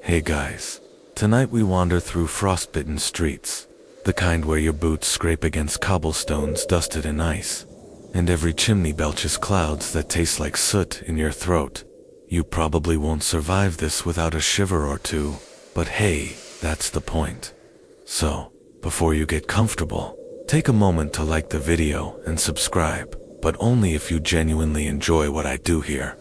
Hey guys, tonight we wander through frostbitten streets, the kind where your boots scrape against cobblestones dusted in ice, and every chimney belches clouds that taste like soot in your throat. You probably won't survive this without a shiver or two, but hey, that's the point. So, before you get comfortable, take a moment to like the video and subscribe, but only if you genuinely enjoy what I do here.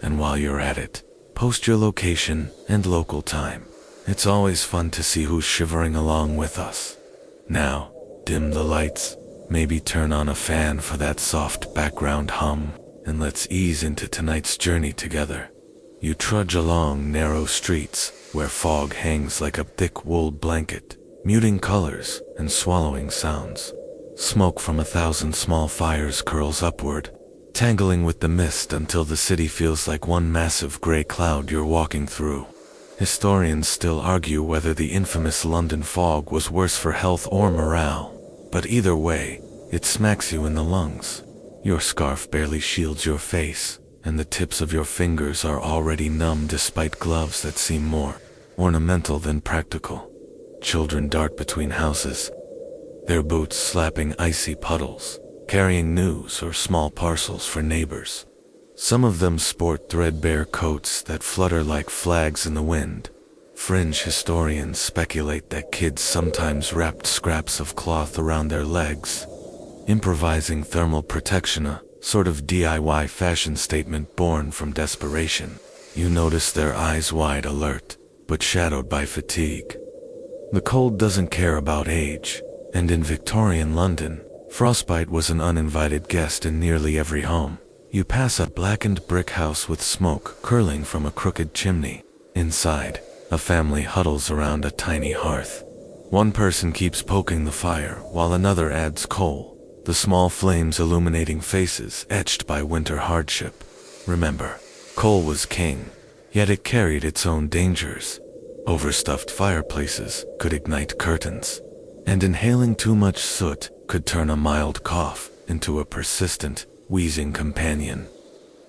And while you're at it, post your location and local time. It's always fun to see who's shivering along with us. Now, dim the lights, maybe turn on a fan for that soft background hum, and let's ease into tonight's journey together. You trudge along narrow streets where fog hangs like a thick wool blanket, muting colors and swallowing sounds. Smoke from 1,000 small fires curls upward, tangling with the mist until the city feels like one massive gray cloud you're walking through. Historians still argue whether the infamous London fog was worse for health or morale, but either way, it smacks you in the lungs. Your scarf barely shields your face, and the tips of your fingers are already numb despite gloves that seem more ornamental than practical. Children dart between houses, their boots slapping icy puddles, carrying news or small parcels for neighbors. Some of them sport threadbare coats that flutter like flags in the wind. Fringe historians speculate that kids sometimes wrapped scraps of cloth around their legs, improvising thermal protection, a sort of DIY fashion statement born from desperation. You notice their eyes wide alert, but shadowed by fatigue. The cold doesn't care about age, and in Victorian London, frostbite was an uninvited guest in nearly every home. You pass a blackened brick house with smoke curling from a crooked chimney. Inside, a family huddles around a tiny hearth. One person keeps poking the fire while another adds coal, the small flames illuminating faces etched by winter hardship. Remember, coal was king, yet it carried its own dangers. Overstuffed fireplaces could ignite curtains, and inhaling too much soot could turn a mild cough into a persistent, wheezing companion.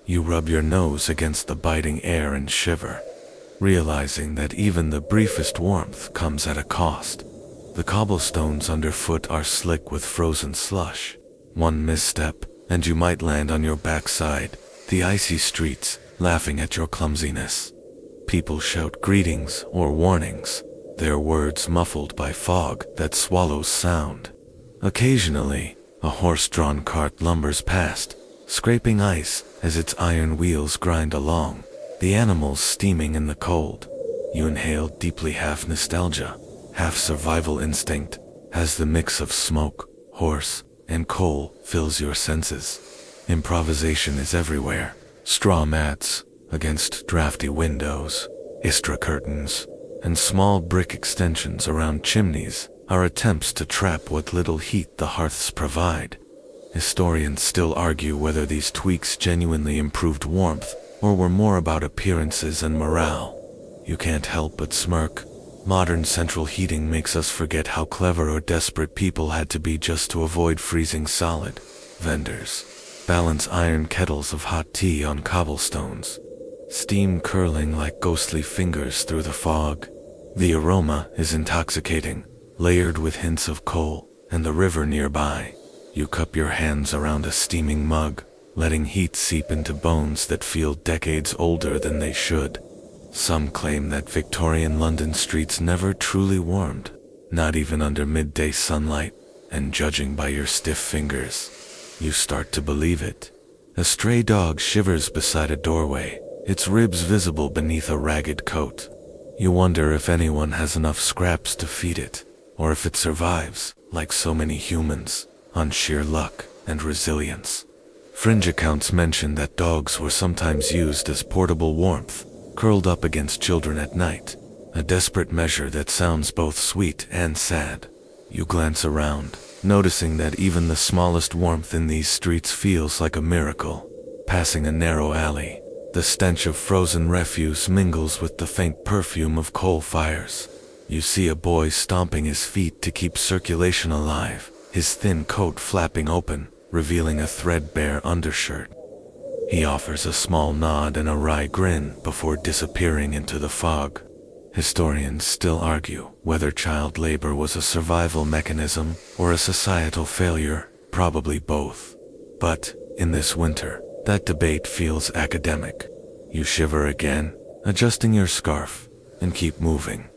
You rub your nose against the biting air and shiver, realizing that even the briefest warmth comes at a cost. The cobblestones underfoot are slick with frozen slush. One misstep, and you might land on your backside, the icy streets laughing at your clumsiness. People shout greetings or warnings, their words muffled by fog that swallows sound. Occasionally, a horse-drawn cart lumbers past, scraping ice as its iron wheels grind along, the animals steaming in the cold. You inhale deeply, half nostalgia, half survival instinct, as the mix of smoke, horse, and coal fills your senses. Improvisation is everywhere. Straw mats against drafty windows, Istra curtains, and small brick extensions around chimneys are attempts to trap what little heat the hearths provide. Historians still argue whether these tweaks genuinely improved warmth or were more about appearances and morale. You can't help but smirk. Modern central heating makes us forget how clever or desperate people had to be just to avoid freezing solid. Vendors balance iron kettles of hot tea on cobblestones, steam curling like ghostly fingers through the fog. The aroma is intoxicating, layered with hints of coal and the river nearby. You cup your hands around a steaming mug, letting heat seep into bones that feel decades older than they should. Some claim that Victorian London streets never truly warmed, not even under midday sunlight, and judging by your stiff fingers, you start to believe it. A stray dog shivers beside a doorway, its ribs visible beneath a ragged coat. You wonder if anyone has enough scraps to feed it, or if it survives, like so many humans, on sheer luck and resilience. Fringe accounts mention that dogs were sometimes used as portable warmth, curled up against children at night, a desperate measure that sounds both sweet and sad. You glance around, noticing that even the smallest warmth in these streets feels like a miracle. Passing a narrow alley, the stench of frozen refuse mingles with the faint perfume of coal fires. You see a boy stomping his feet to keep circulation alive, his thin coat flapping open, revealing a threadbare undershirt. He offers a small nod and a wry grin before disappearing into the fog. Historians still argue whether child labor was a survival mechanism or a societal failure, probably both. But, in this winter, that debate feels academic. You shiver again, adjusting your scarf, and keep moving.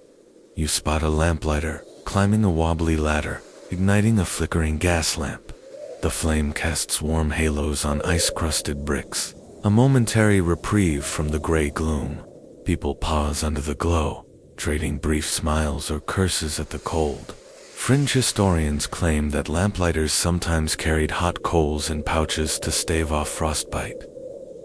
You spot a lamplighter, climbing a wobbly ladder, igniting a flickering gas lamp. The flame casts warm halos on ice-crusted bricks, a momentary reprieve from the gray gloom. People pause under the glow, trading brief smiles or curses at the cold. Fringe historians claim that lamplighters sometimes carried hot coals in pouches to stave off frostbite.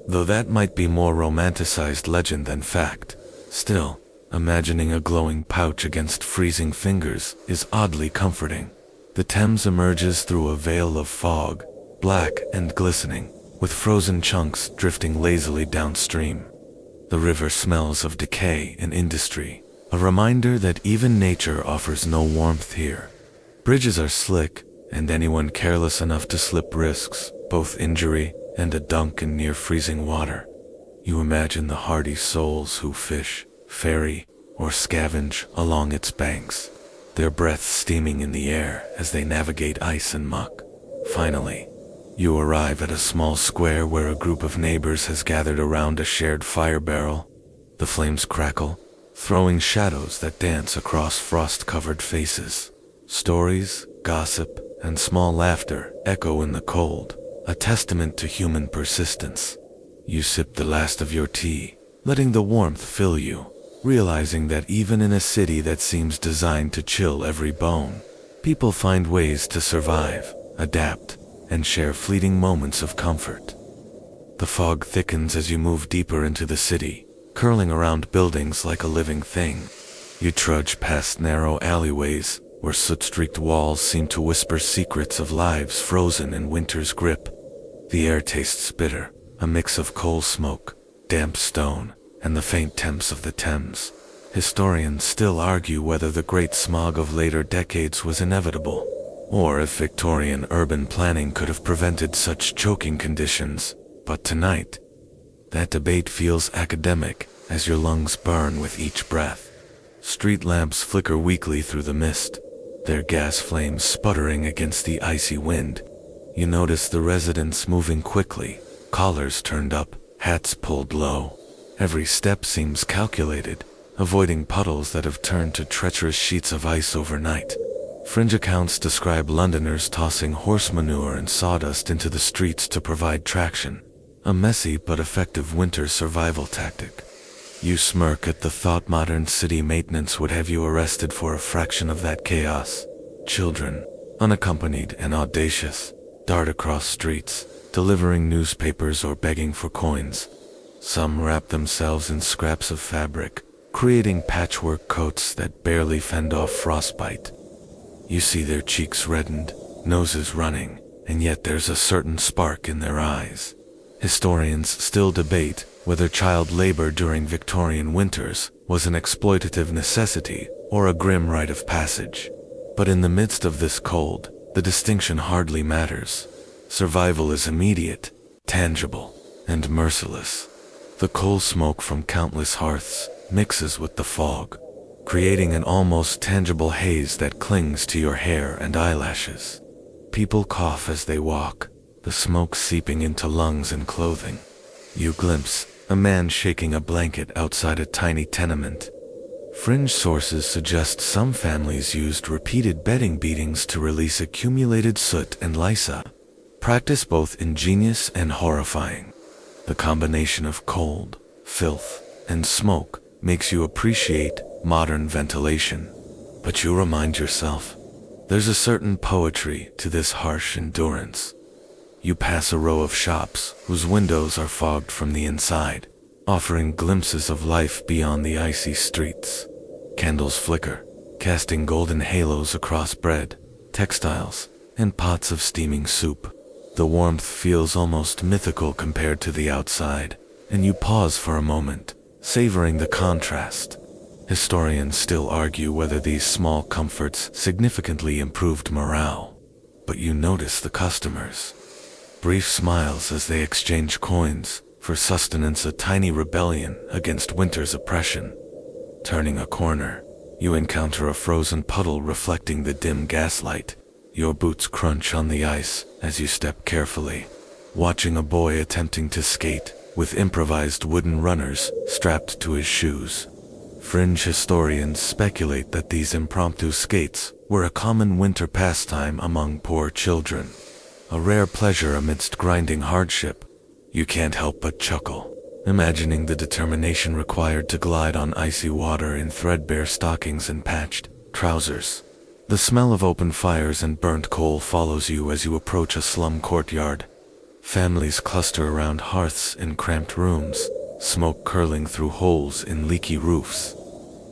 Though that might be more romanticized legend than fact, still, imagining a glowing pouch against freezing fingers is oddly comforting. The Thames emerges through a veil of fog, black and glistening, with frozen chunks drifting lazily downstream. The river smells of decay and industry, a reminder that even nature offers no warmth here. Bridges are slick, and anyone careless enough to slip risks both injury and a dunk in near-freezing water. You imagine the hardy souls who fish, ferry, or scavenge along its banks, their breath steaming in the air as they navigate ice and muck. Finally, you arrive at a small square where a group of neighbors has gathered around a shared fire barrel. The flames crackle, throwing shadows that dance across frost-covered faces. Stories, gossip, and small laughter echo in the cold, a testament to human persistence. You sip the last of your tea, letting the warmth fill you, realizing that even in a city that seems designed to chill every bone, people find ways to survive, adapt, and share fleeting moments of comfort. The fog thickens as you move deeper into the city, curling around buildings like a living thing. You trudge past narrow alleyways, where soot-streaked walls seem to whisper secrets of lives frozen in winter's grip. The air tastes bitter, a mix of coal smoke, damp stone, and the faint temps of the Thames. Historians still argue whether the great smog of later decades was inevitable, or if Victorian urban planning could have prevented such choking conditions. But tonight, that debate feels academic as your lungs burn with each breath. Street lamps flicker weakly through the mist, their gas flames sputtering against the icy wind. You notice the residents moving quickly, collars turned up, hats pulled low. Every step seems calculated, avoiding puddles that have turned to treacherous sheets of ice overnight. Fringe accounts describe Londoners tossing horse manure and sawdust into the streets to provide traction, a messy but effective winter survival tactic. You smirk at the thought modern city maintenance would have you arrested for a fraction of that chaos. Children, unaccompanied and audacious, dart across streets, delivering newspapers or begging for coins. Some wrap themselves in scraps of fabric, creating patchwork coats that barely fend off frostbite. You see their cheeks reddened, noses running, and yet there's a certain spark in their eyes. Historians still debate whether child labor during Victorian winters was an exploitative necessity or a grim rite of passage. But in the midst of this cold, the distinction hardly matters. Survival is immediate, tangible, and merciless. The coal smoke from countless hearths mixes with the fog, creating an almost tangible haze that clings to your hair and eyelashes. People cough as they walk, the smoke seeping into lungs and clothing. You glimpse a man shaking a blanket outside a tiny tenement. Fringe sources suggest some families used repeated bedding beatings to release accumulated soot and lice, practice both ingenious and horrifying. The combination of cold, filth, and smoke makes you appreciate modern ventilation. But you remind yourself, there's a certain poetry to this harsh endurance. You pass a row of shops whose windows are fogged from the inside, offering glimpses of life beyond the icy streets. Candles flicker, casting golden halos across bread, textiles, and pots of steaming soup. The warmth feels almost mythical compared to the outside, and you pause for a moment, savoring the contrast. Historians still argue whether these small comforts significantly improved morale, but you notice the customers. Brief smiles as they exchange coins, for sustenance, a tiny rebellion against winter's oppression. Turning a corner, you encounter a frozen puddle reflecting the dim gaslight. Your boots crunch on the ice as you step carefully, watching a boy attempting to skate with improvised wooden runners strapped to his shoes. Fringe historians speculate that these impromptu skates were a common winter pastime among poor children, a rare pleasure amidst grinding hardship. You can't help but chuckle, imagining the determination required to glide on icy water in threadbare stockings and patched trousers. The smell of open fires and burnt coal follows you as you approach a slum courtyard. Families cluster around hearths in cramped rooms, smoke curling through holes in leaky roofs.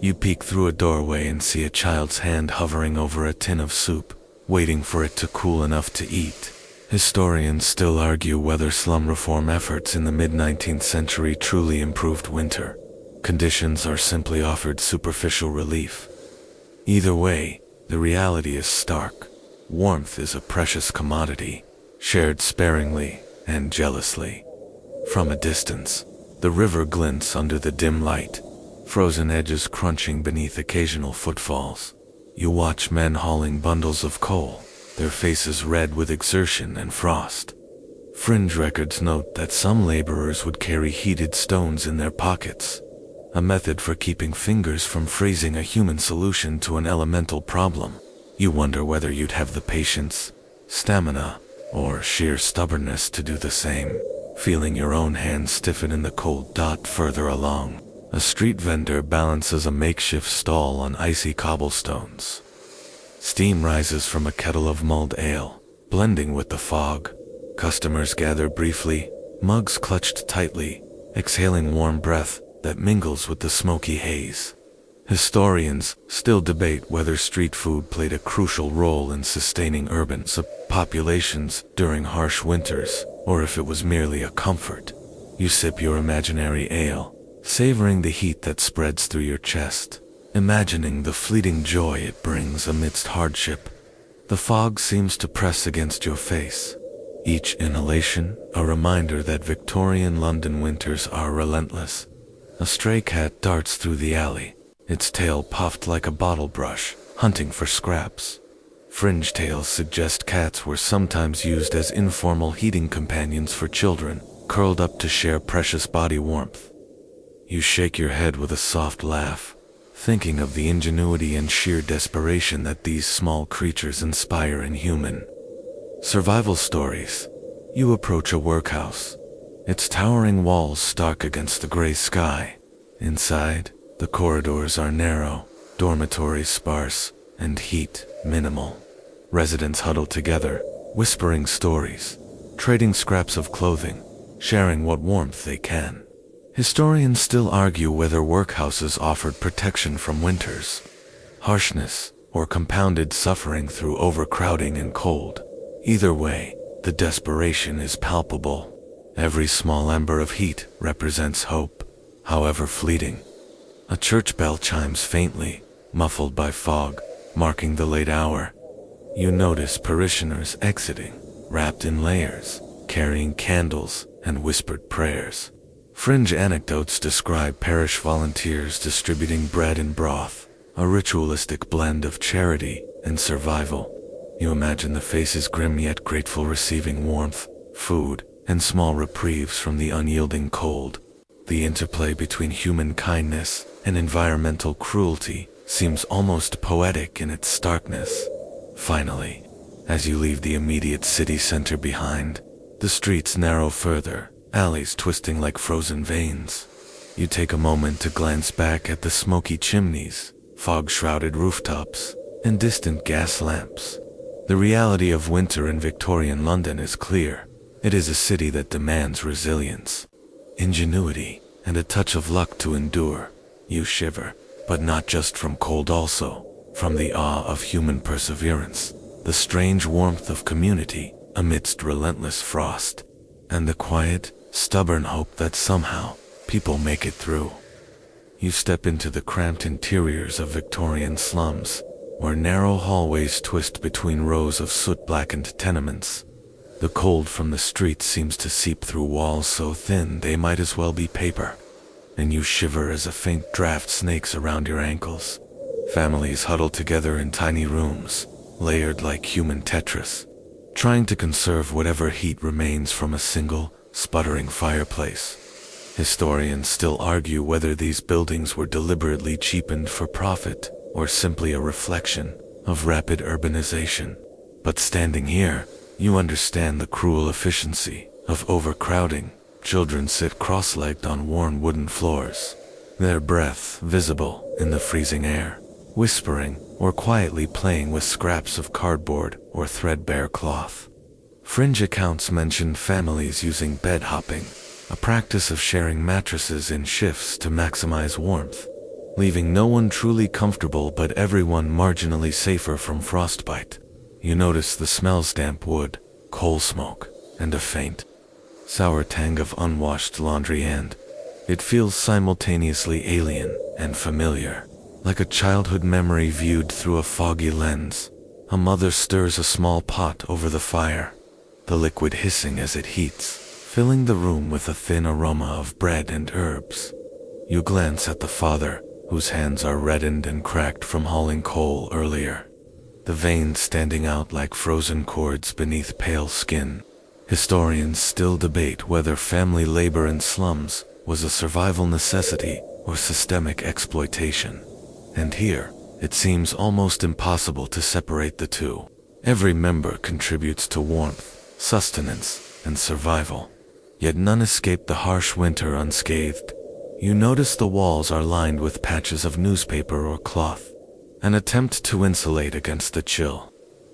You peek through a doorway and see a child's hand hovering over a tin of soup, waiting for it to cool enough to eat. Historians still argue whether slum reform efforts in the mid-19th century truly improved winter conditions or simply offered superficial relief. Either way, the reality is stark. Warmth is a precious commodity, shared sparingly and jealously. From a distance, the river glints under the dim light, frozen edges crunching beneath occasional footfalls. You watch men hauling bundles of coal, their faces red with exertion and frost. Fringe records note that some laborers would carry heated stones in their pockets, a method for keeping fingers from freezing a human solution to an elemental problem. You wonder whether you'd have the patience, stamina, or sheer stubbornness to do the same, feeling your own hands stiffen in the cold. Further along, a street vendor balances a makeshift stall on icy cobblestones. Steam rises from a kettle of mulled ale, blending with the fog. Customers gather briefly, mugs clutched tightly, exhaling warm breath that mingles with the smoky haze. Historians still debate whether street food played a crucial role in sustaining urban populations during harsh winters, or if it was merely a comfort. You sip your imaginary ale, savoring the heat that spreads through your chest, imagining the fleeting joy it brings amidst hardship. The fog seems to press against your face, each inhalation a reminder that Victorian London winters are relentless. A stray cat darts through the alley, its tail puffed like a bottle brush, hunting for scraps. Fringe tales suggest cats were sometimes used as informal heating companions for children, curled up to share precious body warmth. You shake your head with a soft laugh, thinking of the ingenuity and sheer desperation that these small creatures inspire in human survival stories. You approach a workhouse, its towering walls stark against the gray sky. Inside, the corridors are narrow, dormitories sparse, and heat minimal. Residents huddle together, whispering stories, trading scraps of clothing, sharing what warmth they can. Historians still argue whether workhouses offered protection from winter's harshness or compounded suffering through overcrowding and cold. Either way, the desperation is palpable. Every small ember of heat represents hope, however fleeting. A church bell chimes faintly, muffled by fog, marking the late hour. You notice parishioners exiting, wrapped in layers, carrying candles and whispered prayers. Fringe anecdotes describe parish volunteers distributing bread and broth, a ritualistic blend of charity and survival. You imagine the faces grim yet grateful, receiving warmth, food, and small reprieves from the unyielding cold. The interplay between human kindness and environmental cruelty seems almost poetic in its starkness. Finally, as you leave the immediate city center behind, the streets narrow further, alleys twisting like frozen veins. You take a moment to glance back at the smoky chimneys, fog-shrouded rooftops, and distant gas lamps. The reality of winter in Victorian London is clear. It is a city that demands resilience, ingenuity, and a touch of luck to endure. You shiver, but not just from cold, also from the awe of human perseverance, the strange warmth of community amidst relentless frost, and the quiet, stubborn hope that somehow people make it through. You step into the cramped interiors of Victorian slums, where narrow hallways twist between rows of soot-blackened tenements. The cold from the streets seems to seep through walls so thin they might as well be paper. and you shiver as a faint draft snakes around your ankles. Families huddle together in tiny rooms, layered like human Tetris, trying to conserve whatever heat remains from a single, sputtering fireplace. Historians still argue whether these buildings were deliberately cheapened for profit or simply a reflection of rapid urbanization. But standing here, you understand the cruel efficiency of overcrowding. Children sit cross-legged on worn wooden floors, their breath visible in the freezing air, whispering or quietly playing with scraps of cardboard or threadbare cloth. Fringe accounts mention families using bed hopping, a practice of sharing mattresses in shifts to maximize warmth, leaving no one truly comfortable but everyone marginally safer from frostbite. You notice the smells: damp wood, coal smoke, and a faint, sour tang of unwashed laundry, and it feels simultaneously alien and familiar, like a childhood memory viewed through a foggy lens. A mother stirs a small pot over the fire, the liquid hissing as it heats, filling the room with a thin aroma of bread and herbs. You glance at the father, whose hands are reddened and cracked from hauling coal earlier, the veins standing out like frozen cords beneath pale skin. Historians still debate whether family labor in slums was a survival necessity or systemic exploitation. And here, it seems almost impossible to separate the two. Every member contributes to warmth, sustenance, and survival. Yet none escape the harsh winter unscathed. You notice the walls are lined with patches of newspaper or cloth, an attempt to insulate against the chill.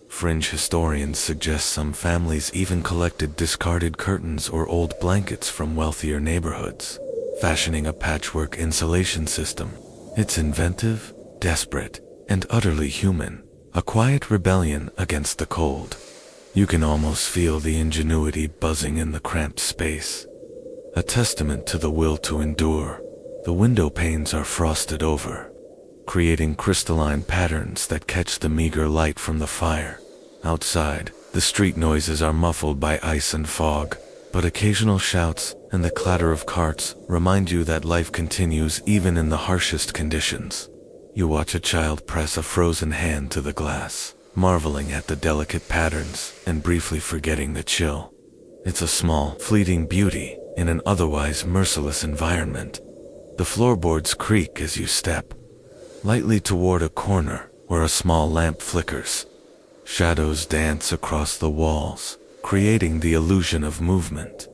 Fringe historians suggest some families even collected discarded curtains or old blankets from wealthier neighborhoods, fashioning a patchwork insulation system. It's inventive, desperate, and utterly human, a quiet rebellion against the cold. You can almost feel the ingenuity buzzing in the cramped space, a testament to the will to endure. The window panes are frosted over, creating crystalline patterns that catch the meager light from the fire. Outside, the street noises are muffled by ice and fog, but occasional shouts and the clatter of carts remind you that life continues even in the harshest conditions. You watch a child press a frozen hand to the glass, marveling at the delicate patterns and briefly forgetting the chill. It's a small, fleeting beauty in an otherwise merciless environment. The floorboards creak as you step lightly toward a corner where a small lamp flickers. Shadows dance across the walls, creating the illusion of movement,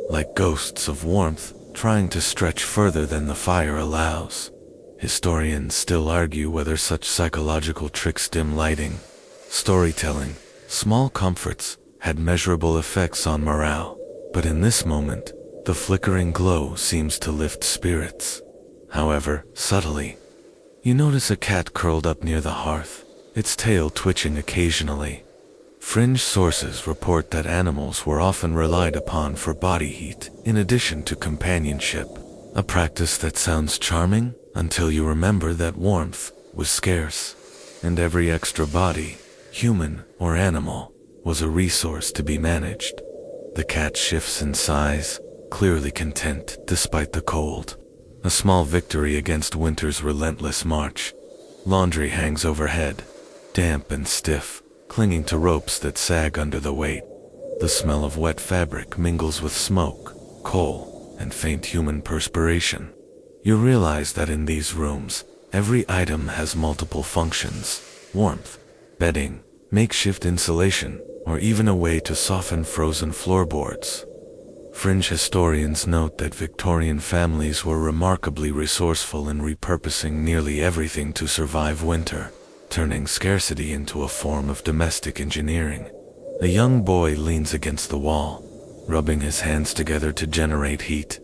like ghosts of warmth trying to stretch further than the fire allows. Historians still argue whether such psychological tricks, dim lighting, storytelling, small comforts, had measurable effects on morale. But in this moment, the flickering glow seems to lift spirits. However, subtly, you notice a cat curled up near the hearth, its tail twitching occasionally. Fringe sources report that animals were often relied upon for body heat, in addition to companionship, a practice that sounds charming until you remember that warmth was scarce, and every extra body, human or animal, was a resource to be managed. The cat shifts in size, clearly content despite the cold, a small victory against winter's relentless march. Laundry hangs overhead, damp and stiff, clinging to ropes that sag under the weight. The smell of wet fabric mingles with smoke, coal, and faint human perspiration. You realize that in these rooms, every item has multiple functions: warmth, bedding, makeshift insulation, or even a way to soften frozen floorboards. Fringe historians note that Victorian families were remarkably resourceful in repurposing nearly everything to survive winter, turning scarcity into a form of domestic engineering. A young boy leans against the wall, rubbing his hands together to generate heat.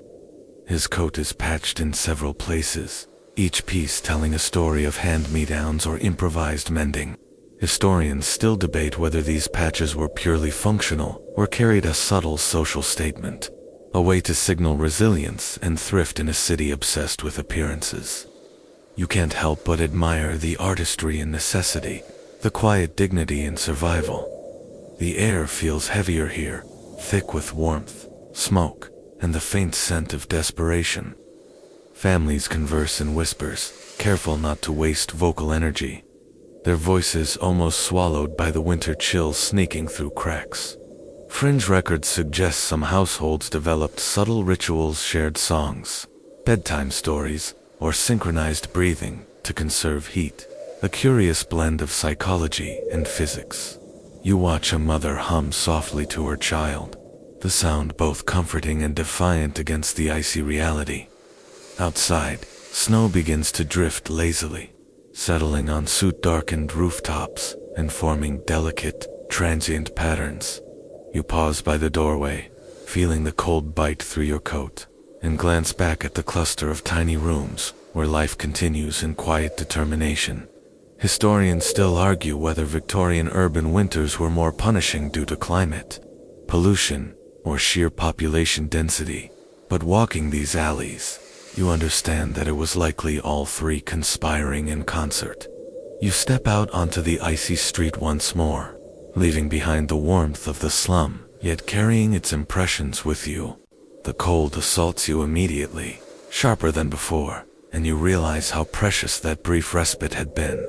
His coat is patched in several places, each piece telling a story of hand-me-downs or improvised mending. Historians still debate whether these patches were purely functional or carried a subtle social statement, a way to signal resilience and thrift in a city obsessed with appearances. You can't help but admire the artistry in necessity, the quiet dignity in survival. The air feels heavier here, thick with warmth, smoke, and the faint scent of desperation. Families converse in whispers, careful not to waste vocal energy, their voices almost swallowed by the winter chills sneaking through cracks. Fringe records suggest some households developed subtle rituals, shared songs, bedtime stories, or synchronized breathing to conserve heat, a curious blend of psychology and physics. You watch a mother hum softly to her child, the sound both comforting and defiant against the icy reality. Outside, snow begins to drift lazily, settling on soot-darkened rooftops and forming delicate, transient patterns. You pause by the doorway, feeling the cold bite through your coat, and glance back at the cluster of tiny rooms where life continues in quiet determination. Historians still argue whether Victorian urban winters were more punishing due to climate, pollution, or sheer population density. But walking these alleys, you understand that it was likely all three conspiring in concert. You step out onto the icy street once more, leaving behind the warmth of the slum, yet carrying its impressions with you. The cold assaults you immediately, sharper than before, and you realize how precious that brief respite had been.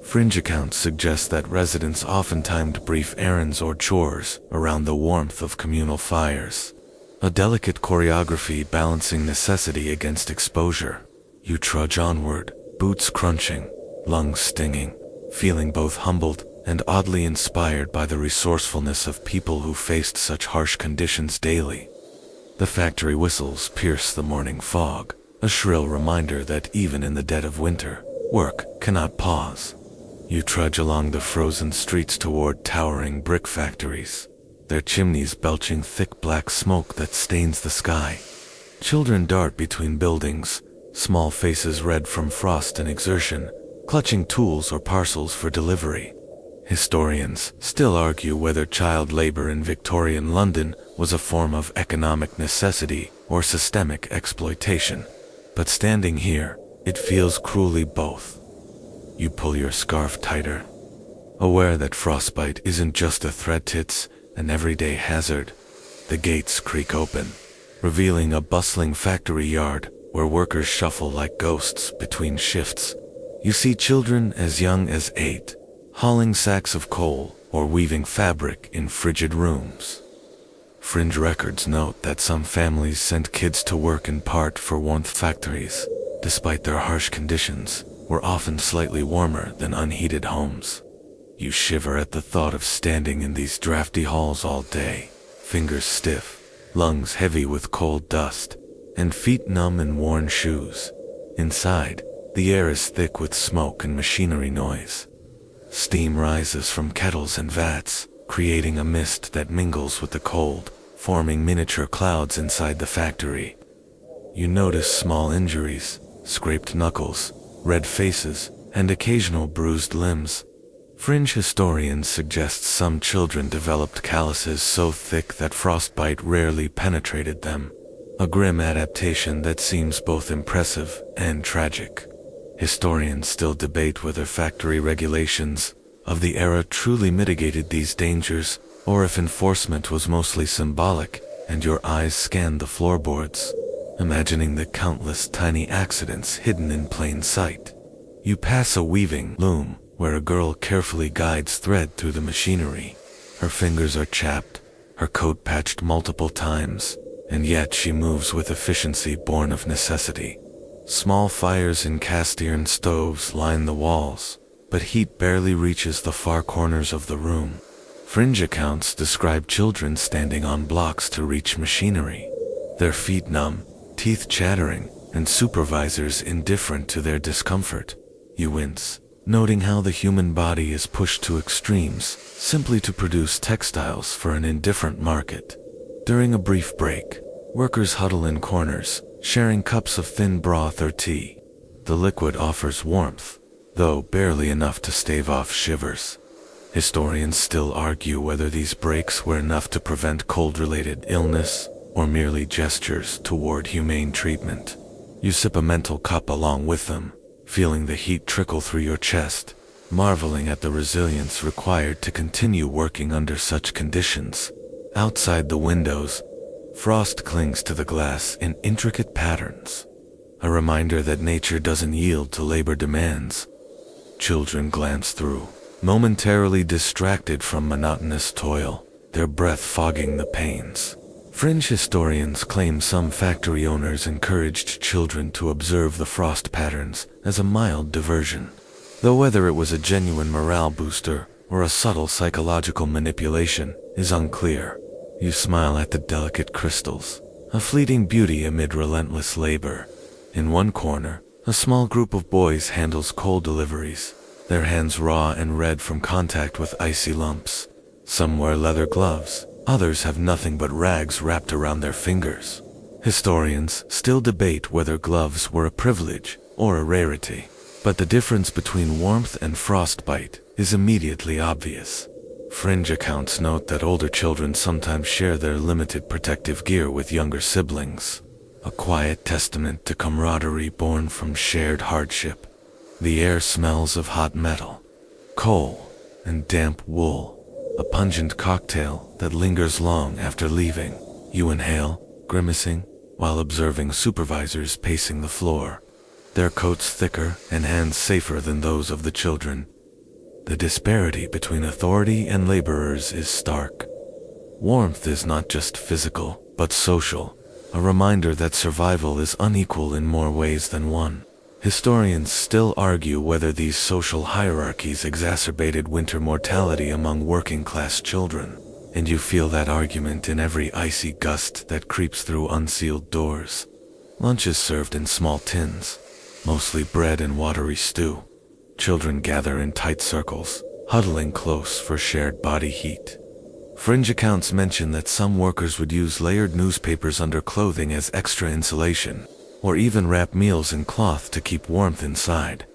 Fringe accounts suggest that residents often timed brief errands or chores around the warmth of communal fires, a delicate choreography balancing necessity against exposure. You trudge onward, boots crunching, lungs stinging, feeling both humbled and oddly inspired by the resourcefulness of people who faced such harsh conditions daily. The factory whistles pierce the morning fog, a shrill reminder that even in the dead of winter, work cannot pause. You trudge along the frozen streets toward towering brick factories, their chimneys belching thick black smoke that stains the sky. Children dart between buildings, small faces red from frost and exertion, clutching tools or parcels for delivery. Historians still argue whether child labor in Victorian London was a form of economic necessity or systemic exploitation. But standing here, it feels cruelly both. You pull your scarf tighter, aware that frostbite isn't just a threat, it's an everyday hazard. The gates creak open, revealing a bustling factory yard where workers shuffle like ghosts between shifts. You see children as young as 8, hauling sacks of coal or weaving fabric in frigid rooms. Fringe records note that some families sent kids to work in part for warmth. Factories, despite their harsh conditions, were often slightly warmer than unheated homes. You shiver at the thought of standing in these drafty halls all day, fingers stiff, lungs heavy with cold dust, and feet numb in worn shoes. Inside, the air is thick with smoke and machinery noise. Steam rises from kettles and vats, creating a mist that mingles with the cold, forming miniature clouds inside the factory. You notice small injuries, scraped knuckles, red faces, and occasional bruised limbs. Fringe historians suggest some children developed calluses so thick that frostbite rarely penetrated them, a grim adaptation that seems both impressive and tragic. Historians still debate whether factory regulations of the era truly mitigated these dangers, or if enforcement was mostly symbolic, and your eyes scanned the floorboards, imagining the countless tiny accidents hidden in plain sight. You pass a weaving loom where a girl carefully guides thread through the machinery. Her fingers are chapped, her coat patched multiple times, and yet she moves with efficiency born of necessity. Small fires in cast iron stoves line the walls, but heat barely reaches the far corners of the room. Fringe accounts describe children standing on blocks to reach machinery, their feet numb, teeth chattering, and supervisors indifferent to their discomfort. You wince, noting how the human body is pushed to extremes simply to produce textiles for an indifferent market. During a brief break, workers huddle in corners, sharing cups of thin broth or tea. The liquid offers warmth, though barely enough to stave off shivers. Historians still argue whether these breaks were enough to prevent cold-related illness, or merely gestures toward humane treatment. You sip a mental cup along with them, feeling the heat trickle through your chest, marveling at the resilience required to continue working under such conditions. Outside the windows, frost clings to the glass in intricate patterns. a reminder that nature doesn't yield to labor demands. Children glance through, momentarily distracted from monotonous toil, their breath fogging the panes. Fringe historians claim some factory owners encouraged children to observe the frost patterns as a mild diversion, though whether it was a genuine morale booster or a subtle psychological manipulation is unclear. You smile at the delicate crystals, a fleeting beauty amid relentless labor. In one corner, a small group of boys handles coal deliveries, their hands raw and red from contact with icy lumps. Some wear leather gloves, others have nothing but rags wrapped around their fingers. Historians still debate whether gloves were a privilege or a rarity, but the difference between warmth and frostbite is immediately obvious. Fringe accounts note that older children sometimes share their limited protective gear with younger siblings, a quiet testament to camaraderie born from shared hardship. The air smells of hot metal, coal, and damp wool, a pungent cocktail that lingers long after leaving. You inhale, grimacing, while observing supervisors pacing the floor, their coats thicker and hands safer than those of the children. The disparity between authority and laborers is stark. Warmth is not just physical, but social, a reminder that survival is unequal in more ways than one. Historians still argue whether these social hierarchies exacerbated winter mortality among working-class children, and you feel that argument in every icy gust that creeps through unsealed doors. Lunch is served in small tins, mostly bread and watery stew. Children gather in tight circles, huddling close for shared body heat. Fringe accounts mention that some workers would use layered newspapers under clothing as extra insulation, or even wrap meals in cloth to keep warmth inside.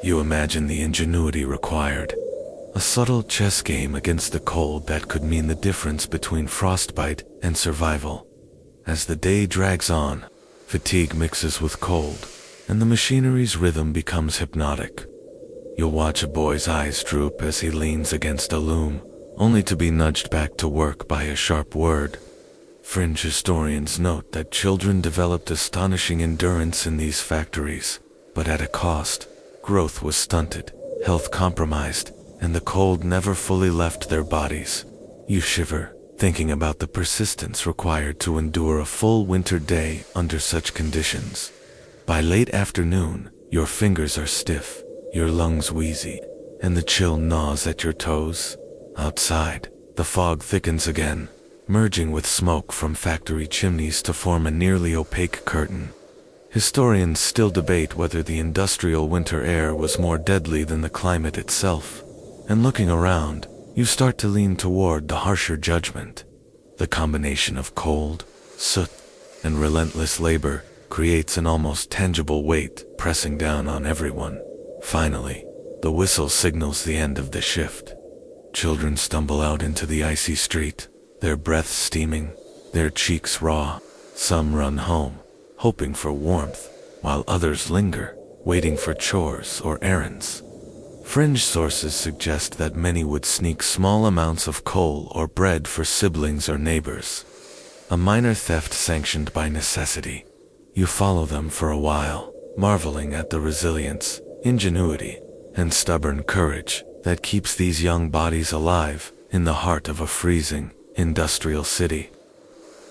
You imagine the ingenuity required. A subtle chess game against the cold that could mean the difference between frostbite and survival. As the day drags on, fatigue mixes with cold, and the machinery's rhythm becomes hypnotic. You'll watch a boy's eyes droop as he leans against a loom, only to be nudged back to work by a sharp word. Fringe historians note that children developed astonishing endurance in these factories, but at a cost. Growth was stunted, health compromised, and the cold never fully left their bodies. You shiver, thinking about the persistence required to endure a full winter day under such conditions. By late afternoon, your fingers are stiff, your lungs wheezy, and the chill gnaws at your toes. Outside, the fog thickens again, merging with smoke from factory chimneys to form a nearly opaque curtain. Historians still debate whether the industrial winter air was more deadly than the climate itself, and looking around, you start to lean toward the harsher judgment. The combination of cold, soot, and relentless labor creates an almost tangible weight pressing down on everyone. Finally, the whistle signals the end of the shift. Children stumble out into the icy street, their breath steaming, their cheeks raw. Some run home, hoping for warmth, while others linger, waiting for chores or errands. Fringe sources suggest that many would sneak small amounts of coal or bread for siblings or neighbors, a minor theft sanctioned by necessity. You follow them for a while, marveling at the resilience, ingenuity, and stubborn courage that keeps these young bodies alive in the heart of a freezing, industrial city.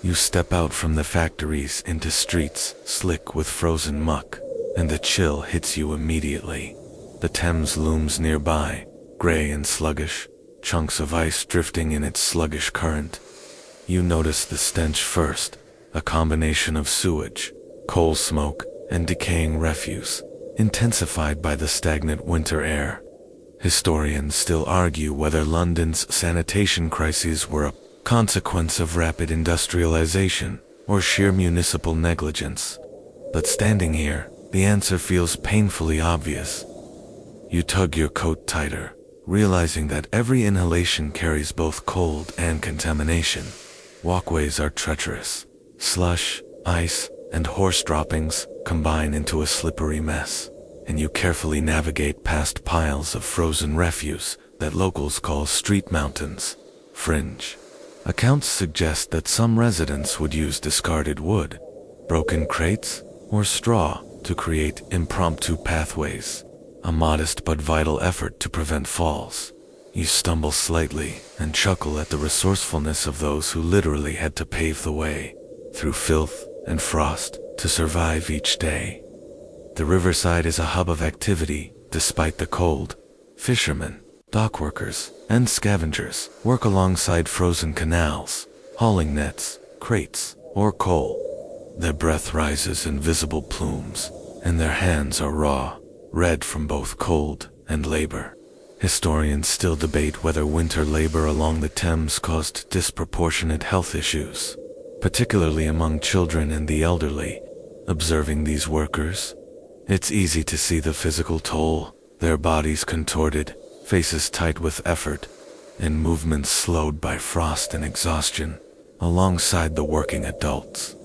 You step out from the factories into streets slick with frozen muck, and the chill hits you immediately. The Thames looms nearby, gray and sluggish, chunks of ice drifting in its sluggish current. You notice the stench first, a combination of sewage, coal smoke, and decaying refuse, intensified by the stagnant winter air. Historians still argue whether London's sanitation crises were a consequence of rapid industrialization or sheer municipal negligence. But standing here, the answer feels painfully obvious. You tug your coat tighter, realizing that every inhalation carries both cold and contamination. Walkways are treacherous. Slush, ice, and horse droppings combine into a slippery mess, and you carefully navigate past piles of frozen refuse that locals call street mountains. Fringe accounts suggest that some residents would use discarded wood, broken crates, or straw to create impromptu pathways, a modest but vital effort to prevent falls. You stumble slightly and chuckle at the resourcefulness of those who literally had to pave the way, through filth and frost, to survive each day. The riverside is a hub of activity, despite the cold. Fishermen, dockworkers, and scavengers work alongside frozen canals, hauling nets, crates, or coal. Their breath rises in visible plumes, and their hands are raw, red from both cold and labor. Historians still debate whether winter labor along the Thames caused disproportionate health issues, particularly among children and the elderly. Observing these workers, it's easy to see the physical toll, their bodies contorted, faces tight with effort, and movements slowed by frost and exhaustion, alongside the working adults.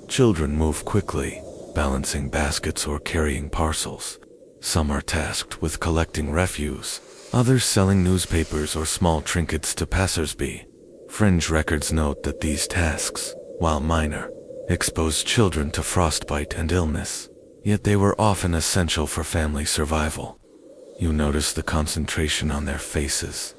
Children move quickly, balancing baskets or carrying parcels. Some are tasked with collecting refuse, others selling newspapers or small trinkets to passers-by. Fringe records note that these tasks, while minor, exposed children to frostbite and illness, yet they were often essential for family survival. You notice the concentration on their faces,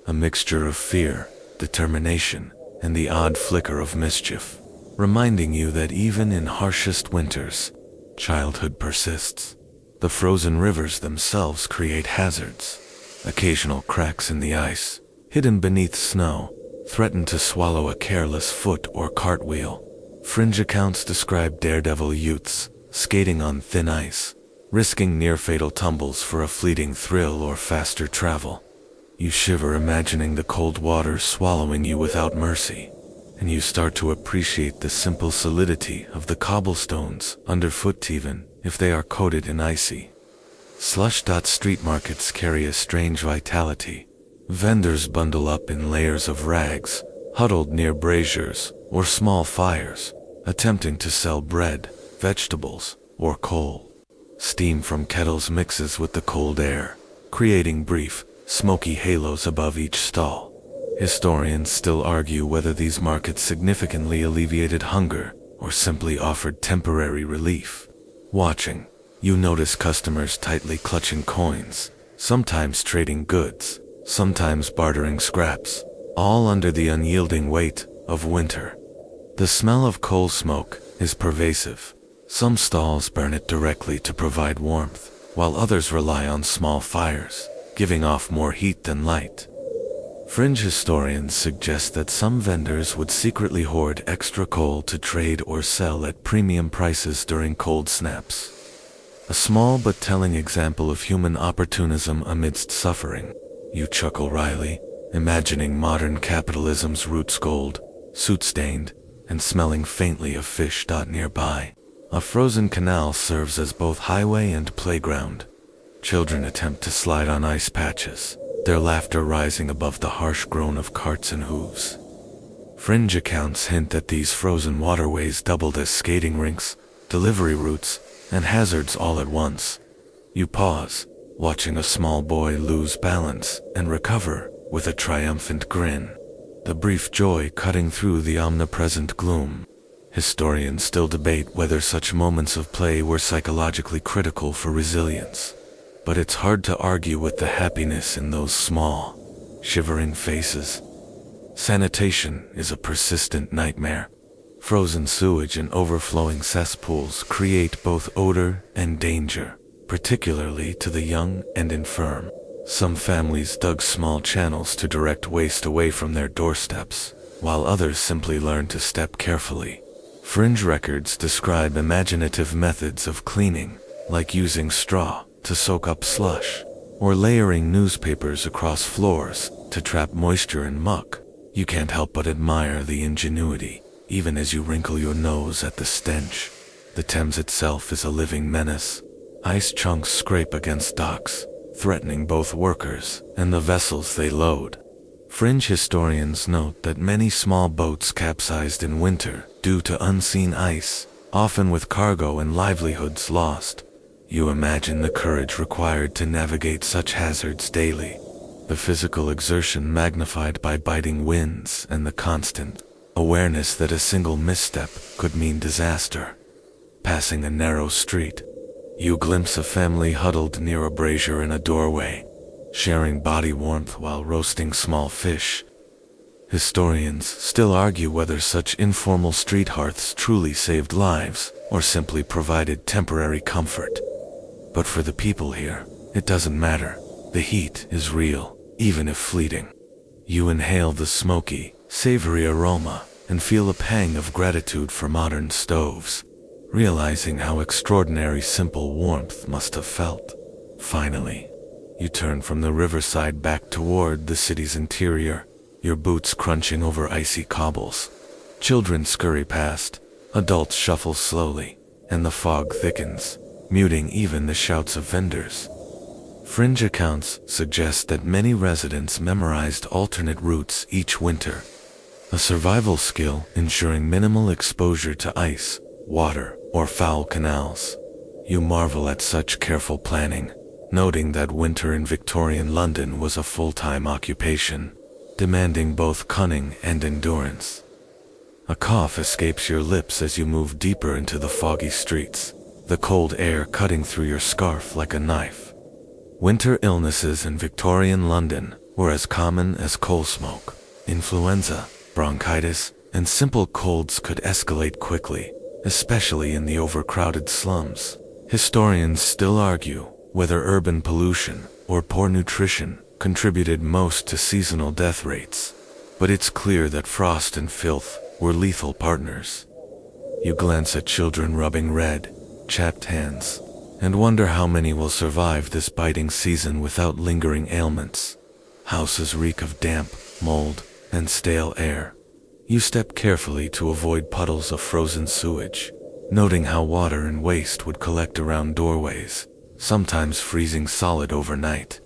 a mixture of fear, determination, and the odd flicker of mischief, reminding you that even in harshest winters, childhood persists. The frozen rivers themselves create hazards. Occasional cracks in the ice, hidden beneath snow, threaten to swallow a careless foot or cartwheel. Fringe accounts describe daredevil youths skating on thin ice, risking near-fatal tumbles for a fleeting thrill or faster travel. You shiver imagining the cold water swallowing you without mercy, and you start to appreciate the simple solidity of the cobblestones underfoot even if they are coated in icy slush. Street markets carry a strange vitality. Vendors bundle up in layers of rags, huddled near braziers or small fires, attempting to sell bread, vegetables, or coal. Steam from kettles mixes with the cold air, creating brief, smoky halos above each stall. Historians still argue whether these markets significantly alleviated hunger or simply offered temporary relief. Watching, you notice customers tightly clutching coins, sometimes trading goods, sometimes bartering scraps, all under the unyielding weight of winter. The smell of coal smoke is pervasive. Some stalls burn it directly to provide warmth, while others rely on small fires, giving off more heat than light. Fringe historians suggest that some vendors would secretly hoard extra coal to trade or sell at premium prices during cold snaps. A small but telling example of human opportunism amidst suffering. You chuckle wryly, imagining modern capitalism's roots gold, soot-stained, and smelling faintly of fish. Nearby, a frozen canal serves as both highway and playground. Children attempt to slide on ice patches, their laughter rising above the harsh groan of carts and hooves. Fringe accounts hint that these frozen waterways doubled as skating rinks, delivery routes, and hazards all at once. You pause, watching a small boy lose balance and recover with a triumphant grin, the brief joy cutting through the omnipresent gloom. Historians still debate whether such moments of play were psychologically critical for resilience, but it's hard to argue with the happiness in those small, shivering faces. Sanitation is a persistent nightmare. Frozen sewage and overflowing cesspools create both odor and danger, particularly to the young and infirm. Some families dug small channels to direct waste away from their doorsteps, while others simply learned to step carefully. Fringe records describe imaginative methods of cleaning, like using straw to soak up slush, or layering newspapers across floors to trap moisture and muck. You can't help but admire the ingenuity, even as you wrinkle your nose at the stench. The Thames itself is a living menace. Ice chunks scrape against docks, threatening both workers and the vessels they load. Fringe historians note that many small boats capsized in winter due to unseen ice, often with cargo and livelihoods lost. You imagine the courage required to navigate such hazards daily, the physical exertion magnified by biting winds and the constant awareness that a single misstep could mean disaster. Passing a narrow street, You glimpse a family huddled near a brazier in a doorway, sharing body warmth while roasting small fish. Historians still argue whether such informal street hearths truly saved lives or simply provided temporary comfort. But for the people here, it doesn't matter. The heat is real, even if fleeting. You inhale the smoky, savory aroma and feel a pang of gratitude for modern stoves, realizing how extraordinary simple warmth must have felt. Finally, you turn from the riverside back toward the city's interior, your boots crunching over icy cobbles. Children scurry past, adults shuffle slowly, and the fog thickens, muting even the shouts of vendors. Fringe accounts suggest that many residents memorized alternate routes each winter, a survival skill ensuring minimal exposure to ice, water, or foul canals. You marvel at such careful planning, noting that winter in Victorian London was a full-time occupation, demanding both cunning and endurance. A cough escapes your lips as you move deeper into the foggy streets, the cold air cutting through your scarf like a knife. Winter illnesses in Victorian London were as common as coal smoke. Influenza, bronchitis, and simple colds could escalate quickly, especially in the overcrowded slums. Historians still argue whether urban pollution or poor nutrition contributed most to seasonal death rates, but it's clear that frost and filth were lethal partners. You glance at children rubbing red, chapped hands, and wonder how many will survive this biting season without lingering ailments. Houses reek of damp, mold, and stale air. You step carefully to avoid puddles of frozen sewage, noting how water and waste would collect around doorways, sometimes freezing solid overnight.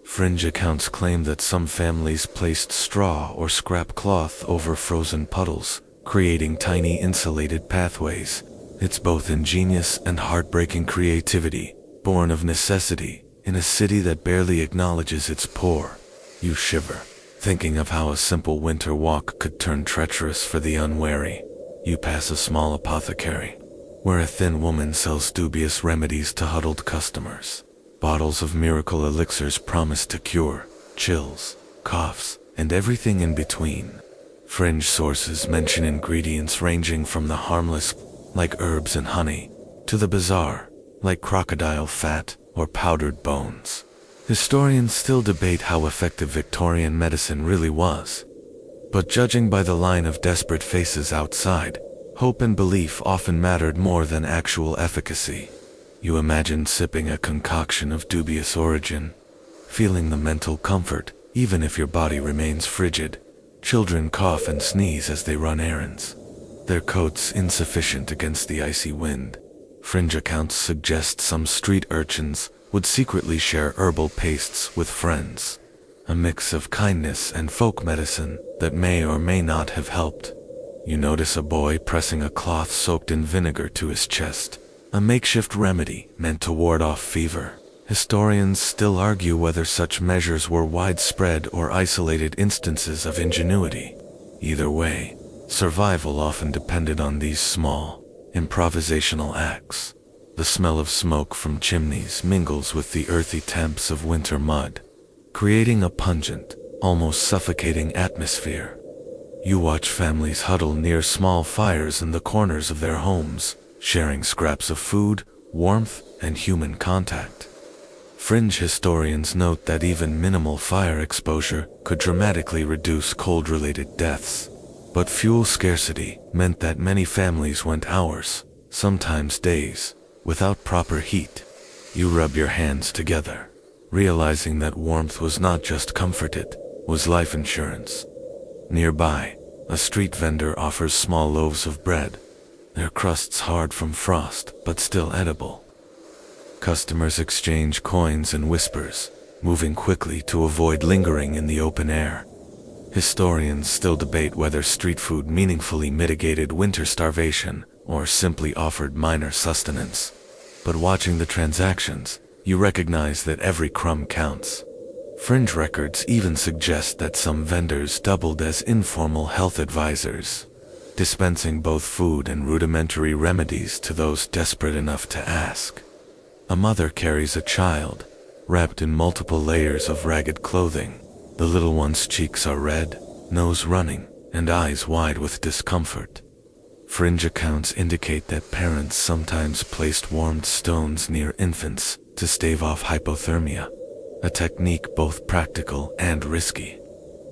Fringe accounts claim that some families placed straw or scrap cloth over frozen puddles, creating tiny insulated pathways. It's both ingenious and heartbreaking creativity, born of necessity, in a city that barely acknowledges its poor. You shiver, thinking of how a simple winter walk could turn treacherous for the unwary. You pass a small apothecary, where a thin woman sells dubious remedies to huddled customers. Bottles of miracle elixirs promise to cure chills, coughs, and everything in between. Fringe sources mention ingredients ranging from the harmless, like herbs and honey, to the bizarre, like crocodile fat or powdered bones. Historians still debate how effective Victorian medicine really was, but judging by the line of desperate faces outside, hope and belief often mattered more than actual efficacy. You imagine sipping a concoction of dubious origin, feeling the mental comfort even if your body remains frigid. Children cough and sneeze as they run errands, their coats insufficient against the icy wind. Fringe accounts suggest some street urchins would secretly share herbal pastes with friends, a mix of kindness and folk medicine that may or may not have helped. You notice a boy pressing a cloth soaked in vinegar to his chest, a makeshift remedy meant to ward off fever. Historians still argue whether such measures were widespread or isolated instances of ingenuity. Either way, survival often depended on these small, improvisational acts. The smell of smoke from chimneys mingles with the earthy temps of winter mud, creating a pungent, almost suffocating atmosphere. You watch families huddle near small fires in the corners of their homes, sharing scraps of food, warmth, and human contact. Fringe historians note that even minimal fire exposure could dramatically reduce cold-related deaths. But fuel scarcity meant that many families went hours, sometimes days, without proper heat. You rub your hands together, realizing that warmth was not just comfort, it was life insurance. Nearby, a street vendor offers small loaves of bread, their crusts hard from frost but still edible. Customers exchange coins and whispers, moving quickly to avoid lingering in the open air. Historians still debate whether street food meaningfully mitigated winter starvation or simply offered minor sustenance. But watching the transactions, you recognize that every crumb counts. Fringe records even suggest that some vendors doubled as informal health advisors, dispensing both food and rudimentary remedies to those desperate enough to ask. A mother carries a child, wrapped in multiple layers of ragged clothing. The little one's cheeks are red, nose running, and eyes wide with discomfort. Fringe accounts indicate that parents sometimes placed warmed stones near infants to stave off hypothermia, a technique both practical and risky.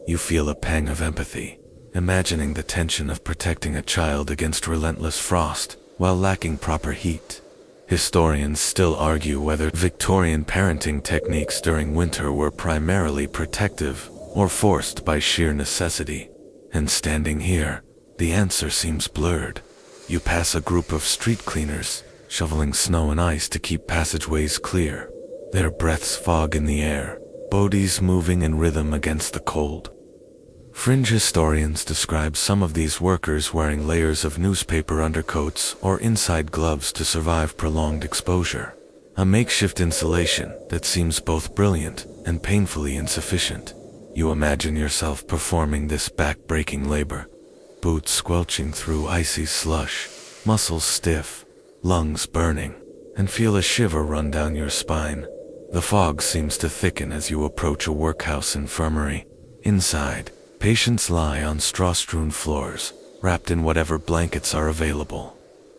You feel a pang of empathy, imagining the tension of protecting a child against relentless frost while lacking proper heat. Historians still argue whether Victorian parenting techniques during winter were primarily protective or forced by sheer necessity. And standing here, the answer seems blurred. You pass a group of street cleaners, shoveling snow and ice to keep passageways clear. Their breaths fog in the air, bodies moving in rhythm against the cold. Fringe historians describe some of these workers wearing layers of newspaper undercoats or inside gloves to survive prolonged exposure, a makeshift insulation that seems both brilliant and painfully insufficient. You imagine yourself performing this back-breaking labor, boots squelching through icy slush, muscles stiff, lungs burning, and feel a shiver run down your spine. The fog seems to thicken as you approach a workhouse infirmary. Inside, patients lie on straw-strewn floors, wrapped in whatever blankets are available.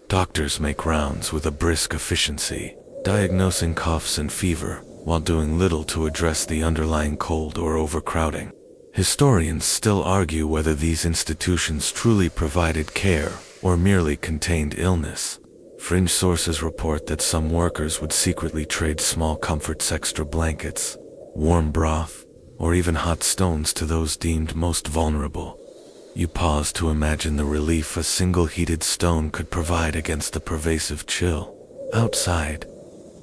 Doctors make rounds with a brisk efficiency, diagnosing coughs and fever, while doing little to address the underlying cold or overcrowding. Historians still argue whether these institutions truly provided care or merely contained illness. Fringe sources report that some workers would secretly trade small comforts, extra blankets, warm broth, or even hot stones to those deemed most vulnerable. You pause to imagine the relief a single heated stone could provide against the pervasive chill. Outside,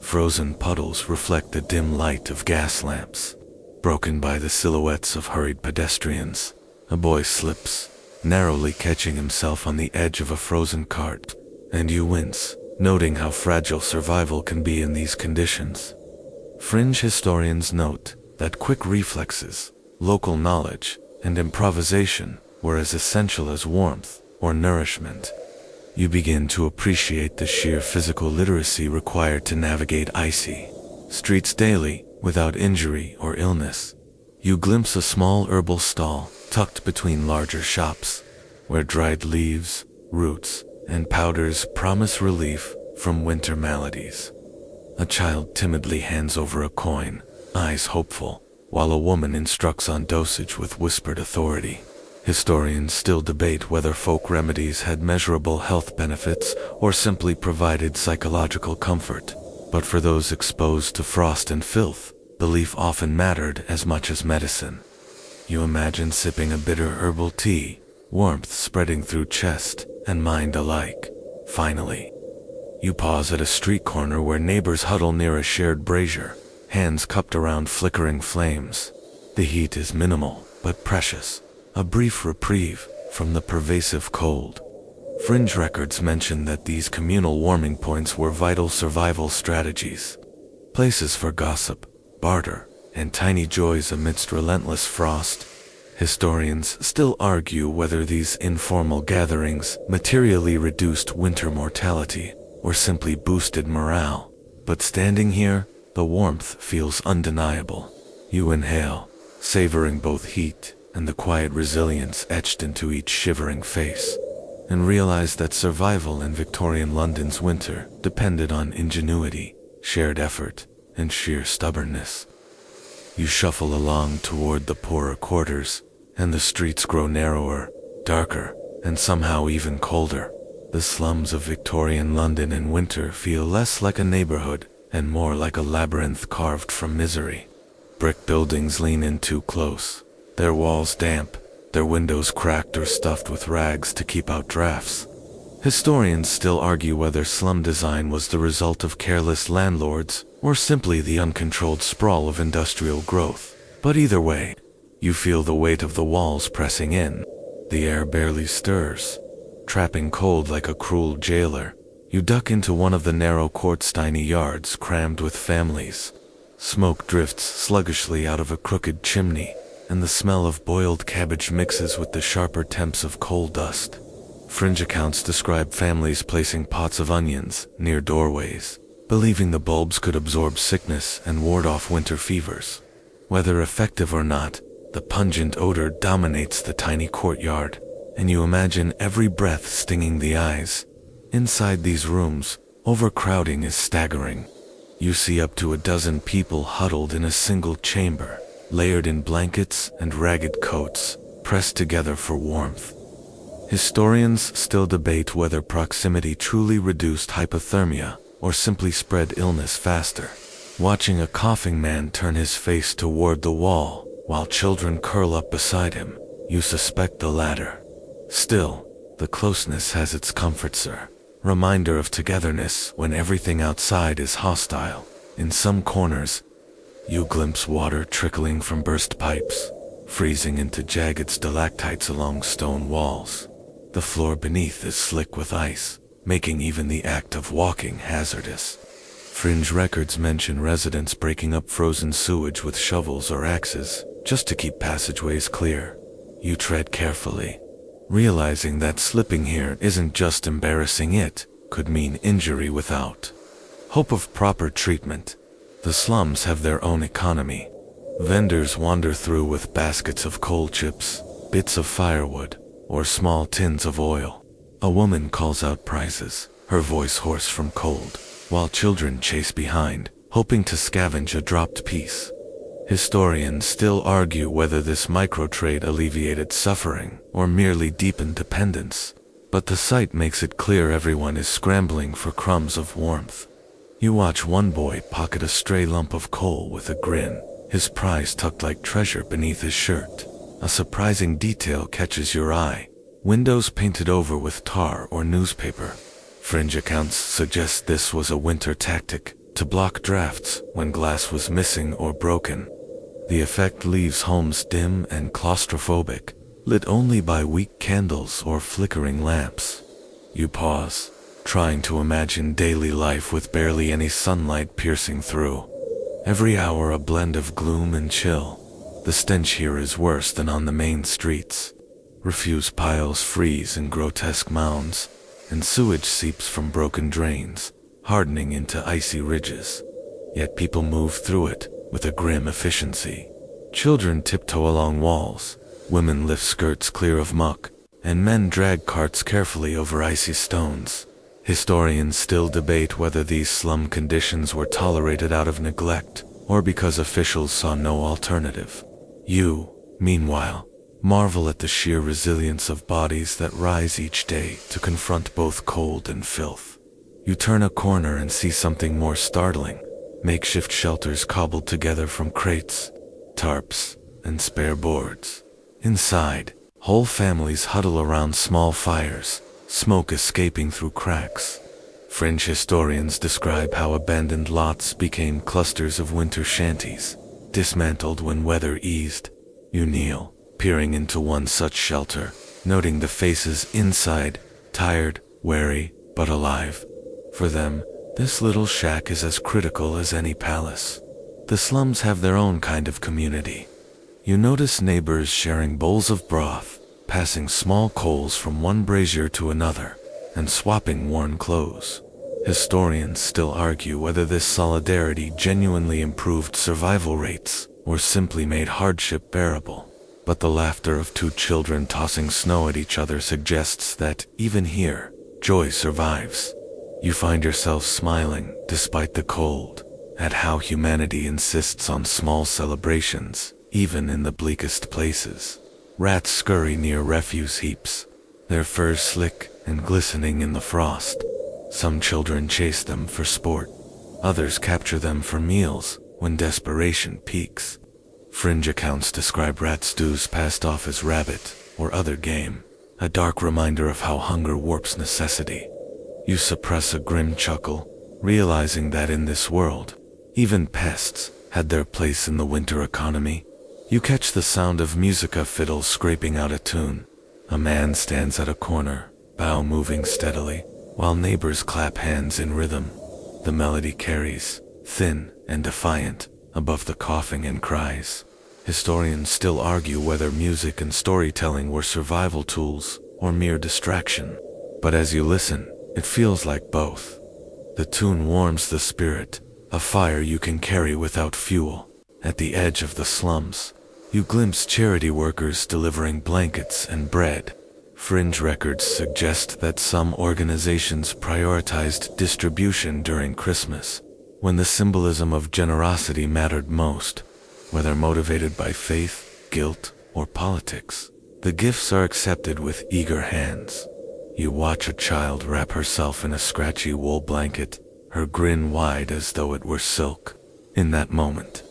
frozen puddles reflect the dim light of gas lamps, broken by the silhouettes of hurried pedestrians. A boy slips, narrowly catching himself on the edge of a frozen cart, and you wince, noting how fragile survival can be in these conditions. Fringe historians note that quick reflexes, local knowledge, and improvisation were as essential as warmth or nourishment. You begin to appreciate the sheer physical literacy required to navigate icy streets daily without injury or illness. You glimpse a small herbal stall tucked between larger shops, where dried leaves, roots, and powders promise relief from winter maladies. A child timidly hands over a coin, eyes hopeful, while a woman instructs on dosage with whispered authority. Historians still debate whether folk remedies had measurable health benefits or simply provided psychological comfort. But for those exposed to frost and filth, belief often mattered as much as medicine. You imagine sipping a bitter herbal tea, warmth spreading through chest and mind alike. Finally, you pause at a street corner where neighbors huddle near a shared brazier, hands cupped around flickering flames. The heat is minimal, but precious, a brief reprieve from the pervasive cold. Fringe records mention that these communal warming points were vital survival strategies, places for gossip, barter, and tiny joys amidst relentless frost. Historians still argue whether these informal gatherings materially reduced winter mortality or simply boosted morale. But standing here, the warmth feels undeniable. You inhale, savoring both heat and the quiet resilience etched into each shivering face, and realize that survival in Victorian London's winter depended on ingenuity, shared effort, and sheer stubbornness. You shuffle along toward the poorer quarters, and the streets grow narrower, darker, and somehow even colder. The slums of Victorian London in winter feel less like a neighborhood and more like a labyrinth carved from misery. Brick buildings lean in too close, their walls damp, their windows cracked or stuffed with rags to keep out drafts. Historians still argue whether slum design was the result of careless landlords or simply the uncontrolled sprawl of industrial growth. But either way, you feel the weight of the walls pressing in. The air barely stirs, trapping cold like a cruel jailer. You duck into one of the narrow quartz-tiny yards crammed with families. Smoke drifts sluggishly out of a crooked chimney, and the smell of boiled cabbage mixes with the sharper temps of coal dust. Fringe accounts describe families placing pots of onions near doorways, believing the bulbs could absorb sickness and ward off winter fevers. Whether effective or not, the pungent odor dominates the tiny courtyard, and you imagine every breath stinging the eyes. Inside these rooms, overcrowding is staggering. You see up to a dozen people huddled in a single chamber, layered in blankets and ragged coats, pressed together for warmth. Historians still debate whether proximity truly reduced hypothermia or simply spread illness faster. Watching a coughing man turn his face toward the wall while children curl up beside him, you suspect the latter. Still, the closeness has its comfort, sir. Reminder of togetherness when everything outside is hostile. In some corners, you glimpse water trickling from burst pipes, freezing into jagged stalactites along stone walls. The floor beneath is slick with ice, making even the act of walking hazardous. Fringe records mention residents breaking up frozen sewage with shovels or axes, just to keep passageways clear. You tread carefully, realizing that slipping here isn't just embarrassing, it could mean injury without hope of proper treatment. The slums have their own economy. Vendors wander through with baskets of coal chips, bits of firewood, or small tins of oil. A woman calls out prices, her voice hoarse from cold, while children chase behind, hoping to scavenge a dropped piece. Historians still argue whether this microtrade alleviated suffering or merely deepened dependence, but the sight makes it clear everyone is scrambling for crumbs of warmth. You watch one boy pocket a stray lump of coal with a grin, his prize tucked like treasure beneath his shirt. A surprising detail catches your eye: windows painted over with tar or newspaper. Fringe accounts suggest this was a winter tactic to block drafts when glass was missing or broken. The effect leaves homes dim and claustrophobic, lit only by weak candles or flickering lamps. You pause, trying to imagine daily life with barely any sunlight piercing through. Every hour a blend of gloom and chill. The stench here is worse than on the main streets. Refuse piles freeze in grotesque mounds, and sewage seeps from broken drains, hardening into icy ridges. Yet people move through it with a grim efficiency. Children tiptoe along walls, women lift skirts clear of muck, and men drag carts carefully over icy stones. Historians still debate whether these slum conditions were tolerated out of neglect or because officials saw no alternative. You, meanwhile, marvel at the sheer resilience of bodies that rise each day to confront both cold and filth. You turn a corner and see something more startling: makeshift shelters cobbled together from crates, tarps, and spare boards. Inside, whole families huddle around small fires, smoke escaping through cracks. French historians describe how abandoned lots became clusters of winter shanties, dismantled when weather eased. You kneel, peering into one such shelter, noting the faces inside, tired, weary, but alive. For them, this little shack is as critical as any palace. The slums have their own kind of community. You notice neighbors sharing bowls of broth, passing small coals from one brazier to another, and swapping worn clothes. Historians still argue whether this solidarity genuinely improved survival rates or simply made hardship bearable. But the laughter of two children tossing snow at each other suggests that, even here, joy survives. You find yourself smiling, despite the cold, at how humanity insists on small celebrations, even in the bleakest places. Rats scurry near refuse heaps, their furs slick and glistening in the frost. Some children chase them for sport, others capture them for meals when desperation peaks. Fringe accounts describe rat stews passed off as rabbit or other game, a dark reminder of how hunger warps necessity. You suppress a grim chuckle, realizing that in this world, even pests had their place in the winter economy. You catch the sound of musica fiddles scraping out a tune. A man stands at a corner, bow moving steadily, while neighbors clap hands in rhythm. The melody carries, thin and defiant, above the coughing and cries. Historians still argue whether music and storytelling were survival tools or mere distraction. But as you listen, it feels like both. The tune warms the spirit, a fire you can carry without fuel. At the edge of the slums, you glimpse charity workers delivering blankets and bread. Fringe records suggest that some organizations prioritized distribution during Christmas, when the symbolism of generosity mattered most. Whether motivated by faith, guilt, or politics, the gifts are accepted with eager hands. You watch a child wrap herself in a scratchy wool blanket, her grin wide as though it were silk. In that moment,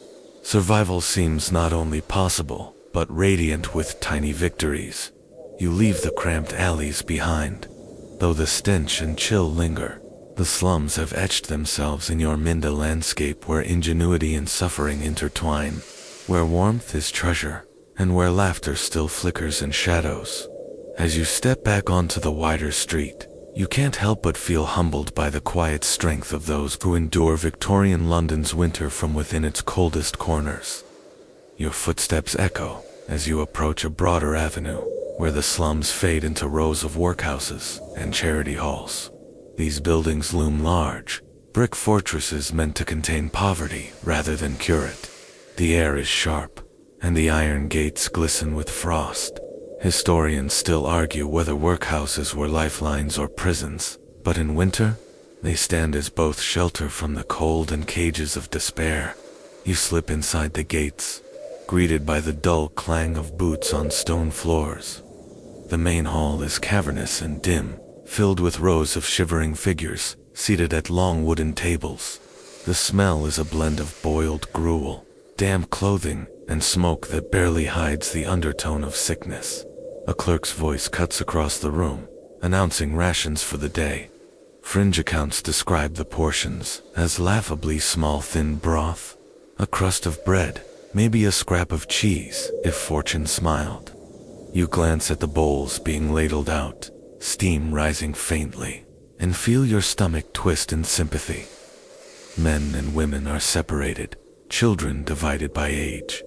survival seems not only possible, but radiant with tiny victories. You leave the cramped alleys behind. Though the stench and chill linger, the slums have etched themselves in your Minda landscape where ingenuity and suffering intertwine, where warmth is treasure, and where laughter still flickers in shadows. As you step back onto the wider street, you can't help but feel humbled by the quiet strength of those who endure Victorian London's winter from within its coldest corners. Your footsteps echo as you approach a broader avenue, where the slums fade into rows of workhouses and charity halls. These buildings loom large, brick fortresses meant to contain poverty rather than cure it. The air is sharp, and the iron gates glisten with frost. Historians still argue whether workhouses were lifelines or prisons, but in winter, they stand as both shelter from the cold and cages of despair. You slip inside the gates, greeted by the dull clang of boots on stone floors. The main hall is cavernous and dim, filled with rows of shivering figures, seated at long wooden tables. The smell is a blend of boiled gruel, damp clothing, and smoke that barely hides the undertone of sickness. A clerk's voice cuts across the room, announcing rations for the day. Fringe accounts describe the portions as laughably small thin broth, a crust of bread, maybe a scrap of cheese if fortune smiled. You glance at the bowls being ladled out, steam rising faintly, and feel your stomach twist in sympathy. Men and women are separated, children divided by age.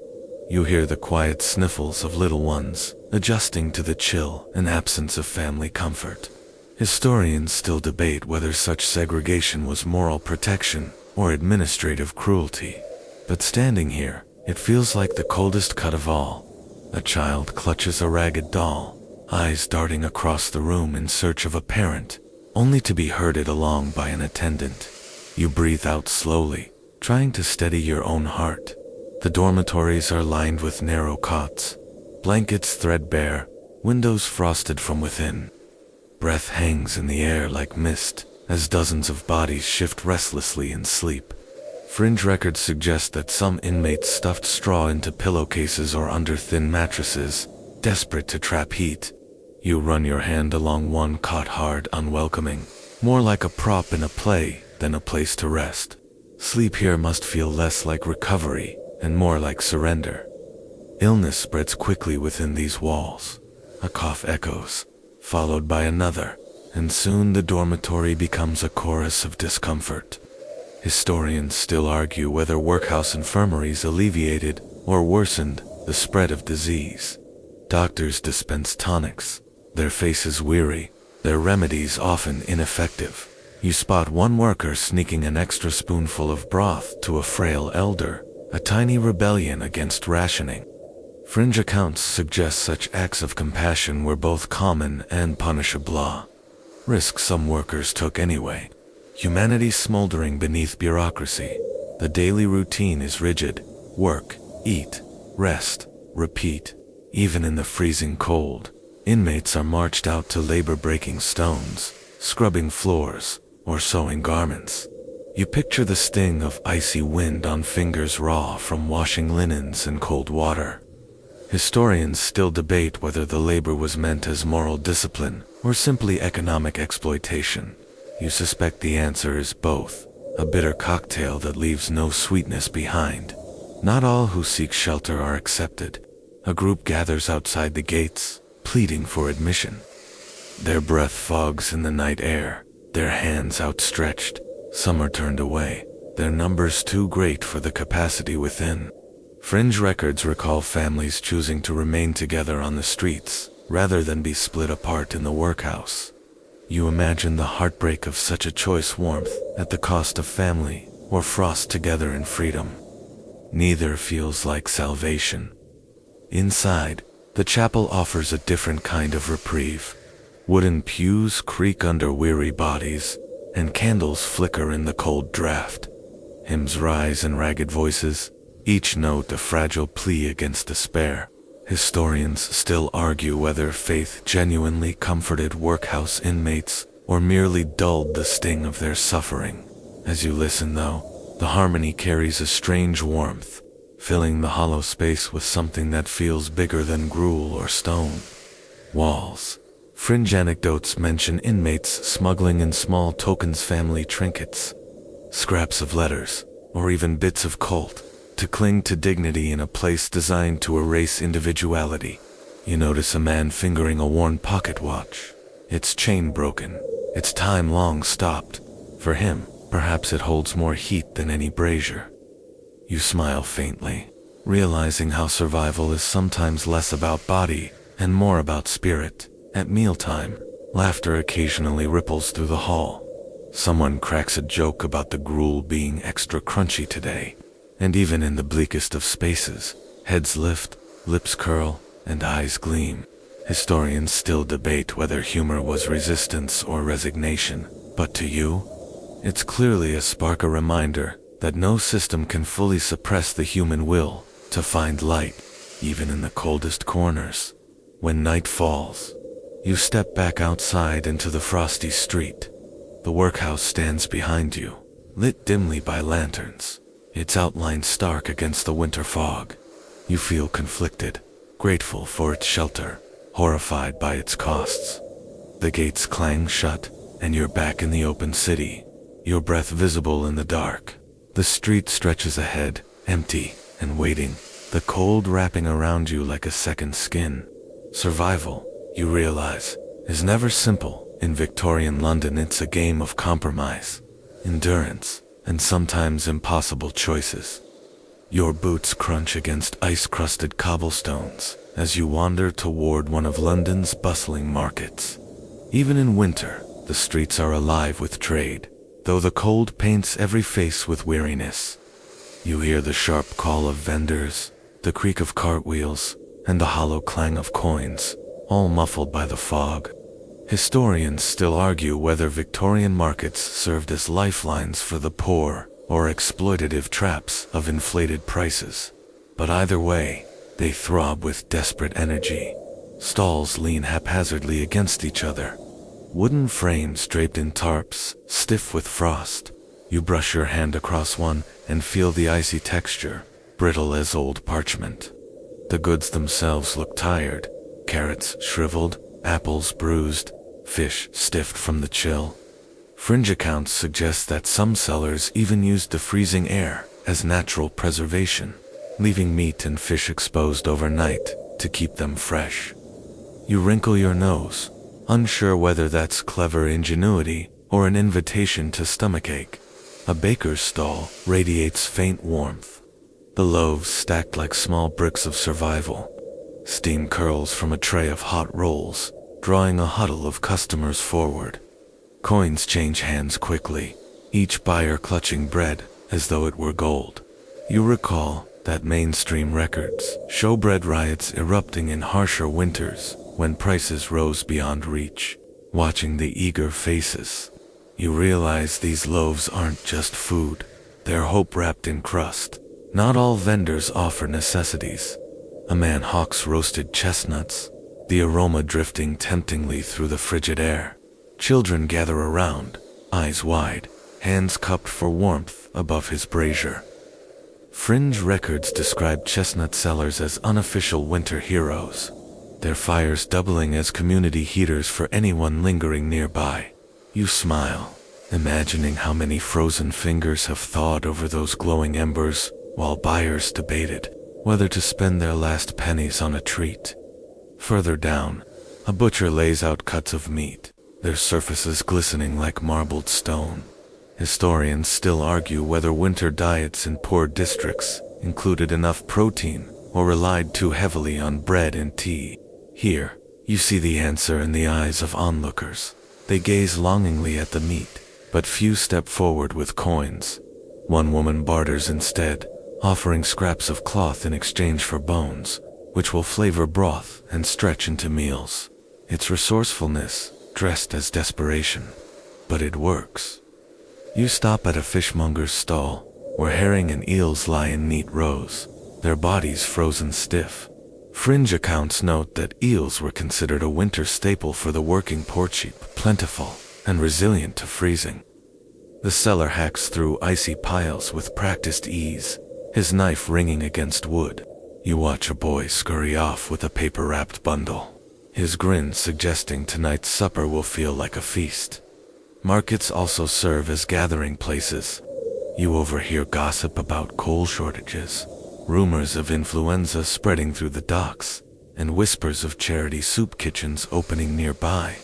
You hear the quiet sniffles of little ones, adjusting to the chill and absence of family comfort. Historians still debate whether such segregation was moral protection or administrative cruelty. But standing here, it feels like the coldest cut of all. A child clutches a ragged doll, eyes darting across the room in search of a parent, only to be herded along by an attendant. You breathe out slowly, trying to steady your own heart. The dormitories are lined with narrow cots, blankets threadbare, windows frosted from within. Breath hangs in the air like mist, as dozens of bodies shift restlessly in sleep. Fringe records suggest that some inmates stuffed straw into pillowcases or under thin mattresses, desperate to trap heat. You run your hand along one cot hard, unwelcoming, more like a prop in a play than a place to rest. Sleep here must feel less like recovery and more like surrender. Illness spreads quickly within these walls. A cough echoes, followed by another, and soon the dormitory becomes a chorus of discomfort. Historians still argue whether workhouse infirmaries alleviated or worsened the spread of disease. Doctors dispense tonics, their faces weary, their remedies often ineffective. You spot one worker sneaking an extra spoonful of broth to a frail elder, a tiny rebellion against rationing. Fringe accounts suggest such acts of compassion were both common and punishable. Risks some workers took anyway. Humanity smoldering beneath bureaucracy. The daily routine is rigid. Work, eat, rest, repeat. Even in the freezing cold, inmates are marched out to labor breaking stones, scrubbing floors, or sewing garments. You picture the sting of icy wind on fingers raw from washing linens in cold water. Historians still debate whether the labor was meant as moral discipline or simply economic exploitation. You suspect the answer is both, a bitter cocktail that leaves no sweetness behind. Not all who seek shelter are accepted. A group gathers outside the gates, pleading for admission. Their breath fogs in the night air, their hands outstretched. Some are turned away, their numbers too great for the capacity within. Fringe records recall families choosing to remain together on the streets, rather than be split apart in the workhouse. You imagine the heartbreak of such a choice, warmth at the cost of family, or frost together in freedom. Neither feels like salvation. Inside, the chapel offers a different kind of reprieve. Wooden pews creak under weary bodies, and candles flicker in the cold draft. Hymns rise in ragged voices, each note a fragile plea against despair. Historians still argue whether faith genuinely comforted workhouse inmates or merely dulled the sting of their suffering. As you listen, though, the harmony carries a strange warmth, filling the hollow space with something that feels bigger than gruel or stone. Walls. Fringe anecdotes mention inmates smuggling in small tokens, family trinkets, scraps of letters, or even bits of colt, to cling to dignity in a place designed to erase individuality. You notice a man fingering a worn pocket watch, its chain broken, its time long stopped. For him, perhaps it holds more heat than any brazier. You smile faintly, realizing how survival is sometimes less about body and more about spirit. At mealtime, laughter occasionally ripples through the hall. Someone cracks a joke about the gruel being extra crunchy today. And even in the bleakest of spaces, heads lift, lips curl, and eyes gleam. Historians still debate whether humor was resistance or resignation, but to you, it's clearly a spark, a reminder that no system can fully suppress the human will to find light, even in the coldest corners. When night falls, you step back outside into the frosty street. The workhouse stands behind you, lit dimly by lanterns, its outline stark against the winter fog. You feel conflicted, grateful for its shelter, horrified by its costs. The gates clang shut, and you're back in the open city, your breath visible in the dark. The street stretches ahead, empty and waiting, the cold wrapping around you like a second skin. Survival, you realize, is never simple. In Victorian London, it's a game of compromise, endurance, and sometimes impossible choices. Your boots crunch against ice-crusted cobblestones as you wander toward one of London's bustling markets. Even in winter, the streets are alive with trade, though the cold paints every face with weariness. You hear the sharp call of vendors, the creak of cartwheels, and the hollow clang of coins, all muffled by the fog. Historians still argue whether Victorian markets served as lifelines for the poor or exploitative traps of inflated prices. But either way, they throb with desperate energy. Stalls lean haphazardly against each other, wooden frames draped in tarps, stiff with frost. You brush your hand across one and feel the icy texture, brittle as old parchment. The goods themselves look tired, carrots shriveled, apples bruised, fish stiffed from the chill. Fringe accounts suggest that some sellers even used the freezing air as natural preservation, leaving meat and fish exposed overnight to keep them fresh. You wrinkle your nose, unsure whether that's clever ingenuity or an invitation to stomachache. A baker's stall radiates faint warmth, the loaves stacked like small bricks of survival. Steam curls from a tray of hot rolls, drawing a huddle of customers forward. Coins change hands quickly, each buyer clutching bread as though it were gold. You recall that mainstream records show bread riots erupting in harsher winters when prices rose beyond reach. Watching the eager faces, you realize these loaves aren't just food, they're hope wrapped in crust. Not all vendors offer necessities. A man hawks roasted chestnuts, the aroma drifting temptingly through the frigid air. Children gather around, eyes wide, hands cupped for warmth above his brazier. Fringe records describe chestnut sellers as unofficial winter heroes, their fires doubling as community heaters for anyone lingering nearby. You smile, imagining how many frozen fingers have thawed over those glowing embers, while buyers debated whether to spend their last pennies on a treat. Further down, a butcher lays out cuts of meat, their surfaces glistening like marbled stone. Historians still argue whether winter diets in poor districts included enough protein or relied too heavily on bread and tea. Here, you see the answer in the eyes of onlookers. They gaze longingly at the meat, but few step forward with coins. One woman barters instead, offering scraps of cloth in exchange for bones, which will flavor broth and stretch into meals. It's resourcefulness, dressed as desperation. But it works. You stop at a fishmonger's stall, where herring and eels lie in neat rows, their bodies frozen stiff. Fringe accounts note that eels were considered a winter staple for the working poor, cheap, plentiful, and resilient to freezing. The seller hacks through icy piles with practiced ease, his knife ringing against wood. You watch a boy scurry off with a paper-wrapped bundle, his grin suggesting tonight's supper will feel like a feast. Markets also serve as gathering places. You overhear gossip about coal shortages, rumors of influenza spreading through the docks, and whispers of charity soup kitchens opening nearby.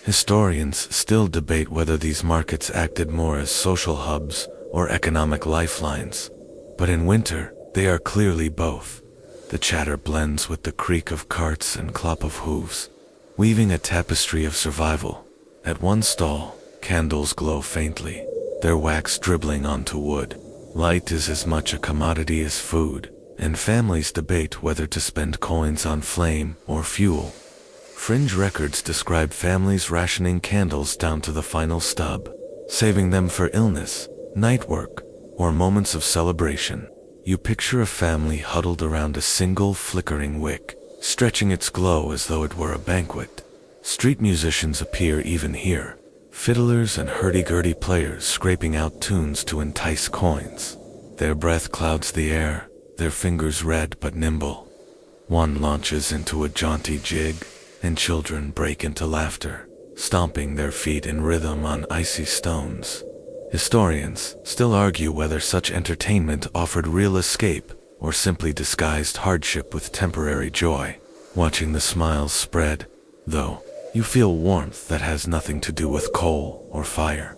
Historians still debate whether these markets acted more as social hubs or economic lifelines, but in winter, they are clearly both. The chatter blends with the creak of carts and clop of hooves, weaving a tapestry of survival. At one stall, candles glow faintly, their wax dribbling onto wood. Light is as much a commodity as food, and families debate whether to spend coins on flame or fuel. Fringe records describe families rationing candles down to the final stub, saving them for illness, night work, or moments of celebration. You picture a family huddled around a single flickering wick, stretching its glow as though it were a banquet. Street musicians appear even here, fiddlers and hurdy-gurdy players scraping out tunes to entice coins. Their breath clouds the air, their fingers red but nimble. One launches into a jaunty jig, and children break into laughter, stomping their feet in rhythm on icy stones. Historians still argue whether such entertainment offered real escape or simply disguised hardship with temporary joy. Watching the smiles spread, though, you feel warmth that has nothing to do with coal or fire.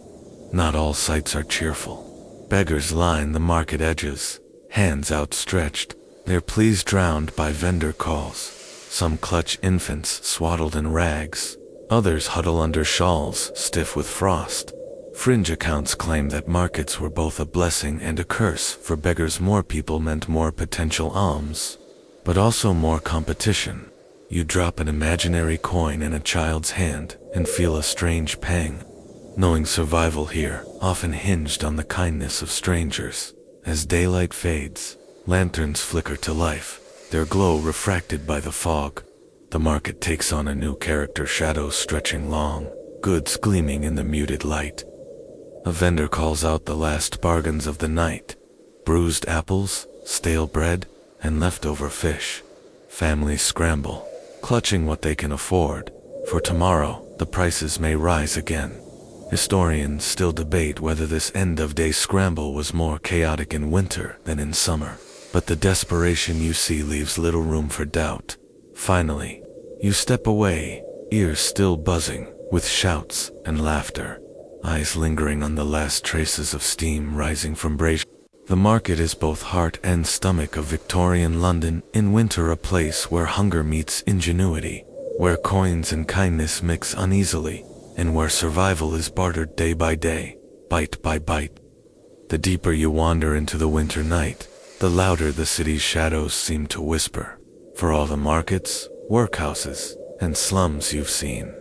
Not all sights are cheerful. Beggars line the market edges, hands outstretched, their pleas drowned by vendor calls. Some clutch infants swaddled in rags, others huddle under shawls, stiff with frost. Fringe accounts claim that markets were both a blessing and a curse. For beggars, more people meant more potential alms, but also more competition. You drop an imaginary coin in a child's hand and feel a strange pang, knowing survival here often hinged on the kindness of strangers. As daylight fades, lanterns flicker to life, their glow refracted by the fog. The market takes on a new character, shadows stretching long, goods gleaming in the muted light. A vendor calls out the last bargains of the night: bruised apples, stale bread, and leftover fish. Families scramble, clutching what they can afford, for tomorrow the prices may rise again. Historians still debate whether this end-of-day scramble was more chaotic in winter than in summer, but the desperation you see leaves little room for doubt. Finally, you step away, ears still buzzing with shouts and laughter, eyes lingering on the last traces of steam rising from braziers. The market is both heart and stomach of Victorian London, in winter a place where hunger meets ingenuity, where coins and kindness mix uneasily, and where survival is bartered day by day, bite by bite. The deeper you wander into the winter night, the louder the city's shadows seem to whisper. For all the markets, workhouses, and slums you've seen,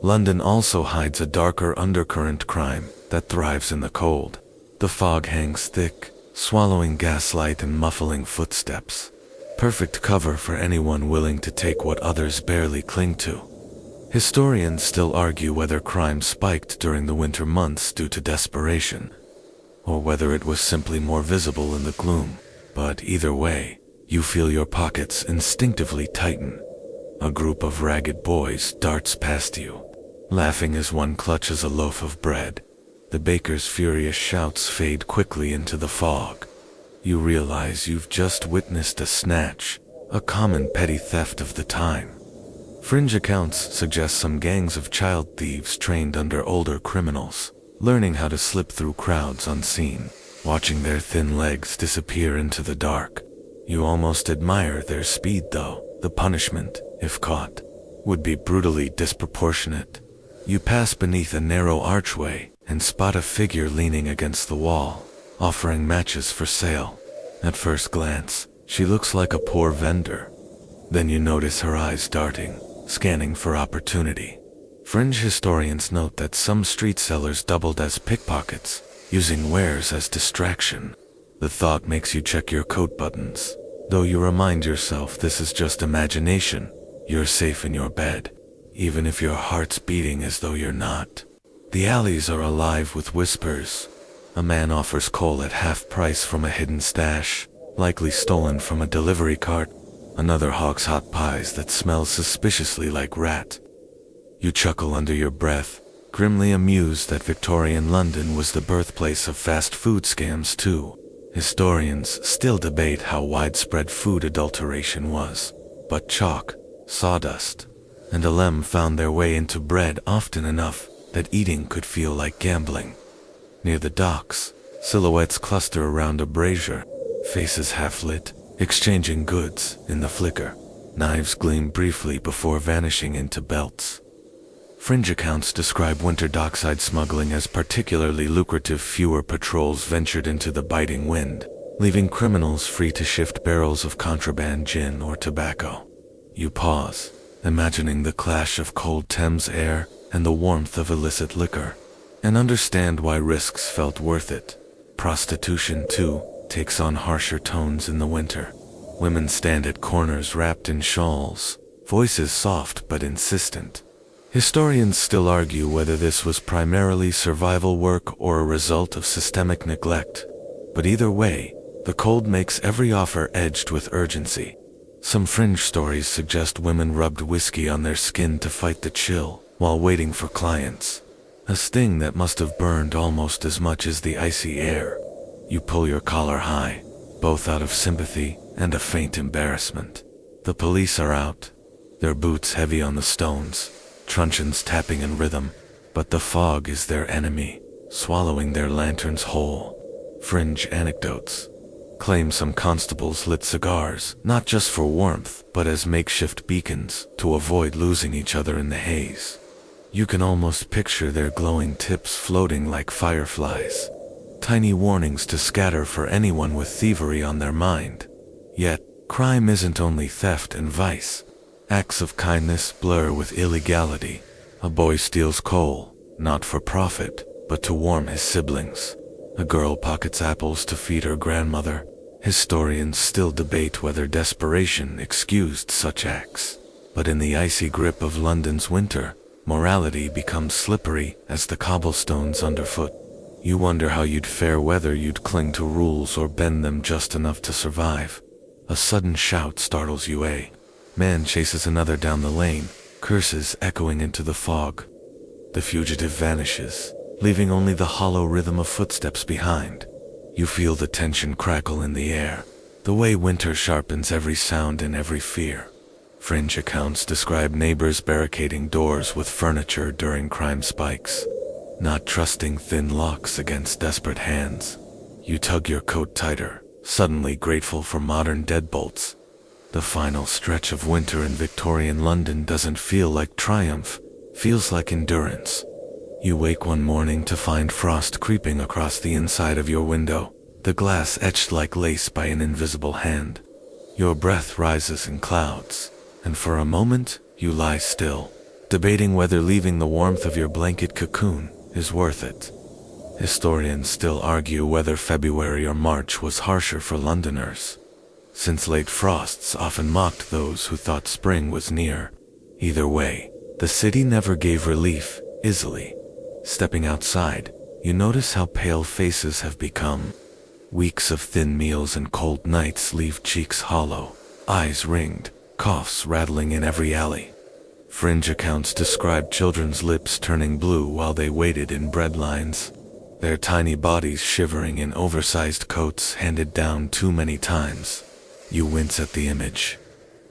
London also hides a darker undercurrent crime that thrives in the cold. The fog hangs thick, swallowing gaslight and muffling footsteps. Perfect cover for anyone willing to take what others barely cling to. Historians still argue whether crime spiked during the winter months due to desperation, or whether it was simply more visible in the gloom. But either way, you feel your pockets instinctively tighten. A group of ragged boys darts past you, laughing as one clutches a loaf of bread. The baker's furious shouts fade quickly into the fog. You realize you've just witnessed a snatch, a common petty theft of the time. Fringe accounts suggest some gangs of child thieves trained under older criminals, learning how to slip through crowds unseen, watching their thin legs disappear into the dark. You almost admire their speed, though. The punishment, if caught, would be brutally disproportionate. You pass beneath a narrow archway and spot a figure leaning against the wall, offering matches for sale. At first glance, she looks like a poor vendor. Then you notice her eyes darting, scanning for opportunity. Fringe historians note that some street sellers doubled as pickpockets, using wares as distraction. The thought makes you check your coat buttons, though you remind yourself this is just imagination. You're safe in your bed, even if your heart's beating as though you're not. The alleys are alive with whispers. A man offers coal at half price from a hidden stash, likely stolen from a delivery cart. Another hawks hot pies that smell suspiciously like rat. You chuckle under your breath, grimly amused that Victorian London was the birthplace of fast food scams too. Historians still debate how widespread food adulteration was, but chalk, sawdust, and a lem found their way into bread often enough that eating could feel like gambling. Near the docks, silhouettes cluster around a brazier, faces half-lit, exchanging goods in the flicker. Knives gleam briefly before vanishing into belts. Fringe accounts describe winter dockside smuggling as particularly lucrative. Fewer patrols ventured into the biting wind, leaving criminals free to shift barrels of contraband gin or tobacco. You pause, imagining the clash of cold Thames air and the warmth of illicit liquor, and understand why risks felt worth it. Prostitution, too, takes on harsher tones in the winter. Women stand at corners wrapped in shawls, voices soft but insistent. Historians still argue whether this was primarily survival work or a result of systemic neglect. But either way, the cold makes every offer edged with urgency. Some fringe stories suggest women rubbed whiskey on their skin to fight the chill while waiting for clients, a sting that must have burned almost as much as the icy air. You pull your collar high, both out of sympathy and a faint embarrassment. The police are out, their boots heavy on the stones, truncheons tapping in rhythm, but the fog is their enemy, swallowing their lanterns whole. Fringe anecdotes claim some constables lit cigars, not just for warmth, but as makeshift beacons to avoid losing each other in the haze. You can almost picture their glowing tips floating like fireflies, tiny warnings to scatter for anyone with thievery on their mind. Yet, crime isn't only theft and vice. Acts of kindness blur with illegality. A boy steals coal, not for profit, but to warm his siblings. A girl pockets apples to feed her grandmother. Historians still debate whether desperation excused such acts. But in the icy grip of London's winter, morality becomes slippery as the cobblestones underfoot. You wonder how you'd fare, whether you'd cling to rules or bend them just enough to survive. A sudden shout startles you. A man chases another down the lane, curses echoing into the fog. The fugitive vanishes, leaving only the hollow rhythm of footsteps behind. You feel the tension crackle in the air, the way winter sharpens every sound and every fear. Fringe accounts describe neighbors barricading doors with furniture during crime spikes, not trusting thin locks against desperate hands. You tug your coat tighter, suddenly grateful for modern deadbolts. The final stretch of winter in Victorian London doesn't feel like triumph, feels like endurance. You wake one morning to find frost creeping across the inside of your window, the glass etched like lace by an invisible hand. Your breath rises in clouds, and for a moment, you lie still, debating whether leaving the warmth of your blanket cocoon is worth it. Historians still argue whether February or March was harsher for Londoners, since late frosts often mocked those who thought spring was near. Either way, the city never gave relief easily. Stepping outside, you notice how pale faces have become. Weeks of thin meals and cold nights leave cheeks hollow, eyes ringed, coughs rattling in every alley. Fringe accounts describe children's lips turning blue while they waited in bread lines, their tiny bodies shivering in oversized coats handed down too many times. You wince at the image,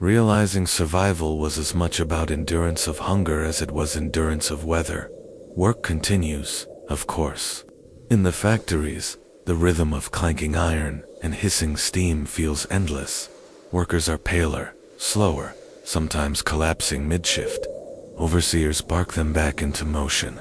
realizing survival was as much about endurance of hunger as it was endurance of weather. Work continues, of course. In the factories, the rhythm of clanking iron and hissing steam feels endless. Workers are paler, slower, sometimes collapsing mid-shift. overseers bark them back into motion.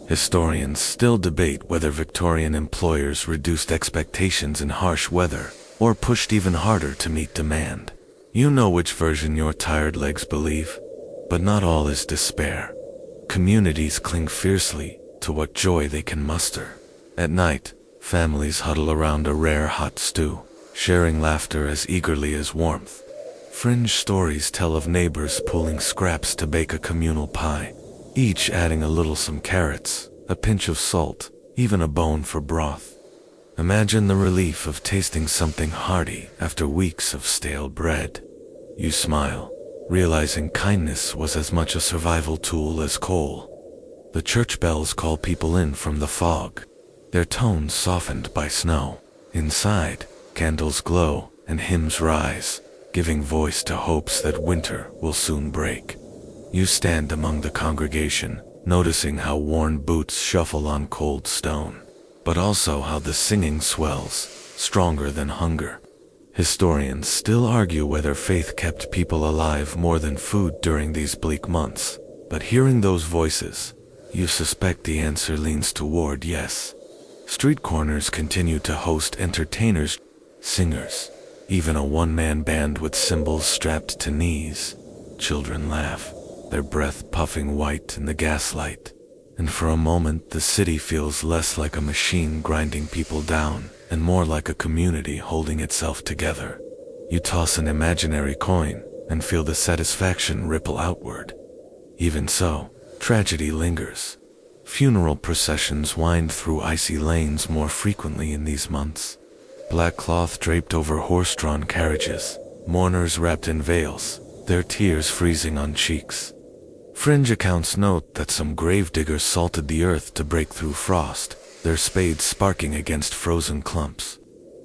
Historians still debate whether Victorian employers reduced expectations in harsh weather or pushed even harder to meet demand. You know which version your tired legs believe, but not all is despair. Communities cling fiercely to what joy they can muster. At night, families huddle around a rare hot stew, sharing laughter as eagerly as warmth. Fringe stories tell of neighbors pooling scraps to bake a communal pie, each adding a little some carrots, a pinch of salt, even a bone for broth. Imagine the relief of tasting something hearty after weeks of stale bread. You smile, realizing kindness was as much a survival tool as coal. The church bells call people in from the fog, their tones softened by snow. Inside, candles glow and hymns rise, giving voice to hopes that winter will soon break. You stand among the congregation, noticing how worn boots shuffle on cold stone, but also how the singing swells, stronger than hunger. Historians still argue whether faith kept people alive more than food during these bleak months, but hearing those voices, you suspect the answer leans toward yes. Street corners continue to host entertainers, singers, even a one-man band with cymbals strapped to knees. Children laugh, their breath puffing white in the gaslight. And for a moment, the city feels less like a machine grinding people down and more like a community holding itself together. You toss an imaginary coin and feel the satisfaction ripple outward. Even so, tragedy lingers. Funeral processions wind through icy lanes more frequently in these months. Black cloth draped over horse-drawn carriages, mourners wrapped in veils, their tears freezing on cheeks. Fringe accounts note that some gravediggers salted the earth to break through frost, their spades sparking against frozen clumps.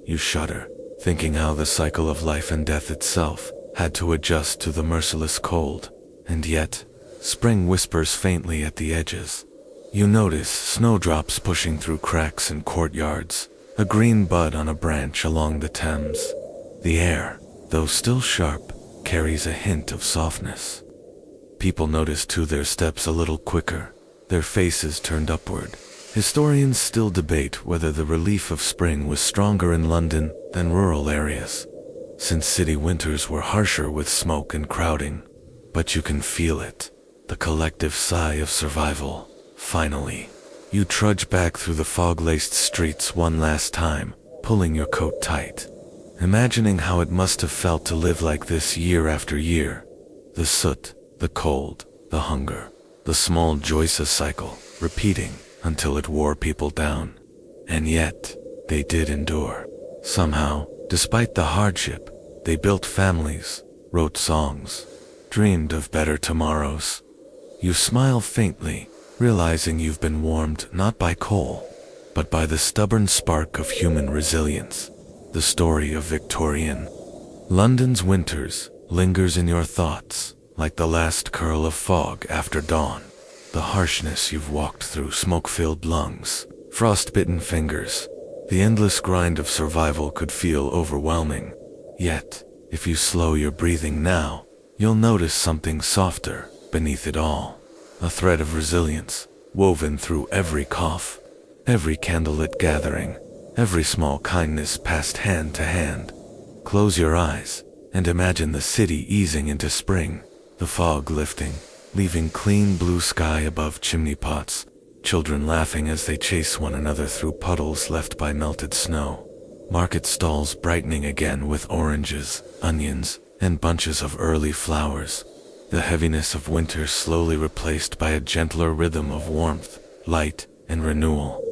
You shudder, thinking how the cycle of life and death itself had to adjust to the merciless cold. And yet, spring whispers faintly at the edges. You notice snowdrops pushing through cracks in courtyards, a green bud on a branch along the Thames. The air, though still sharp, carries a hint of softness. People notice too their steps a little quicker, their faces turned upward. Historians still debate whether the relief of spring was stronger in London than rural areas, since city winters were harsher with smoke and crowding. But you can feel it, the collective sigh of survival. Finally, you trudge back through the fog-laced streets one last time, pulling your coat tight, imagining how it must have felt to live like this year after year. The soot, the cold, the hunger, the small joyous cycle, repeating until it wore people down. And yet, they did endure. Somehow, despite the hardship, they built families, wrote songs, dreamed of better tomorrows. You smile faintly, realizing you've been warmed not by coal, but by the stubborn spark of human resilience. The story of Victorian London's winters lingers in your thoughts, like the last curl of fog after dawn. The harshness you've walked through, smoke-filled lungs, frost-bitten fingers, the endless grind of survival could feel overwhelming. Yet, if you slow your breathing now, you'll notice something softer beneath it all. A thread of resilience, woven through every cough, every candlelit gathering, every small kindness passed hand to hand. Close your eyes, and imagine the city easing into spring, the fog lifting, leaving clean blue sky above chimney pots, children laughing as they chase one another through puddles left by melted snow, market stalls brightening again with oranges, onions, and bunches of early flowers. The heaviness of winter slowly replaced by a gentler rhythm of warmth, light, and renewal.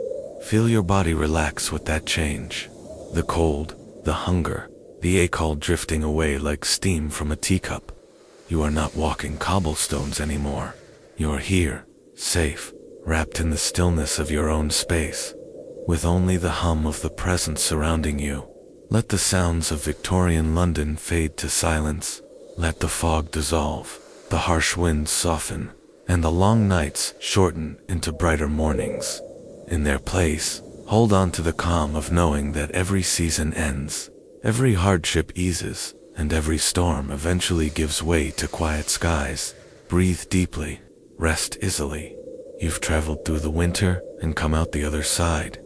Feel your body relax with that change. The cold, the hunger, the ache all drifting away like steam from a teacup. You are not walking cobblestones anymore. You are here, safe, wrapped in the stillness of your own space, with only the hum of the present surrounding you. Let the sounds of Victorian London fade to silence. Let the fog dissolve, the harsh winds soften, and the long nights shorten into brighter mornings. In their place, hold on to the calm of knowing that every season ends, every hardship eases, and every storm eventually gives way to quiet skies. Breathe deeply, rest easily. You've traveled through the winter and come out the other side.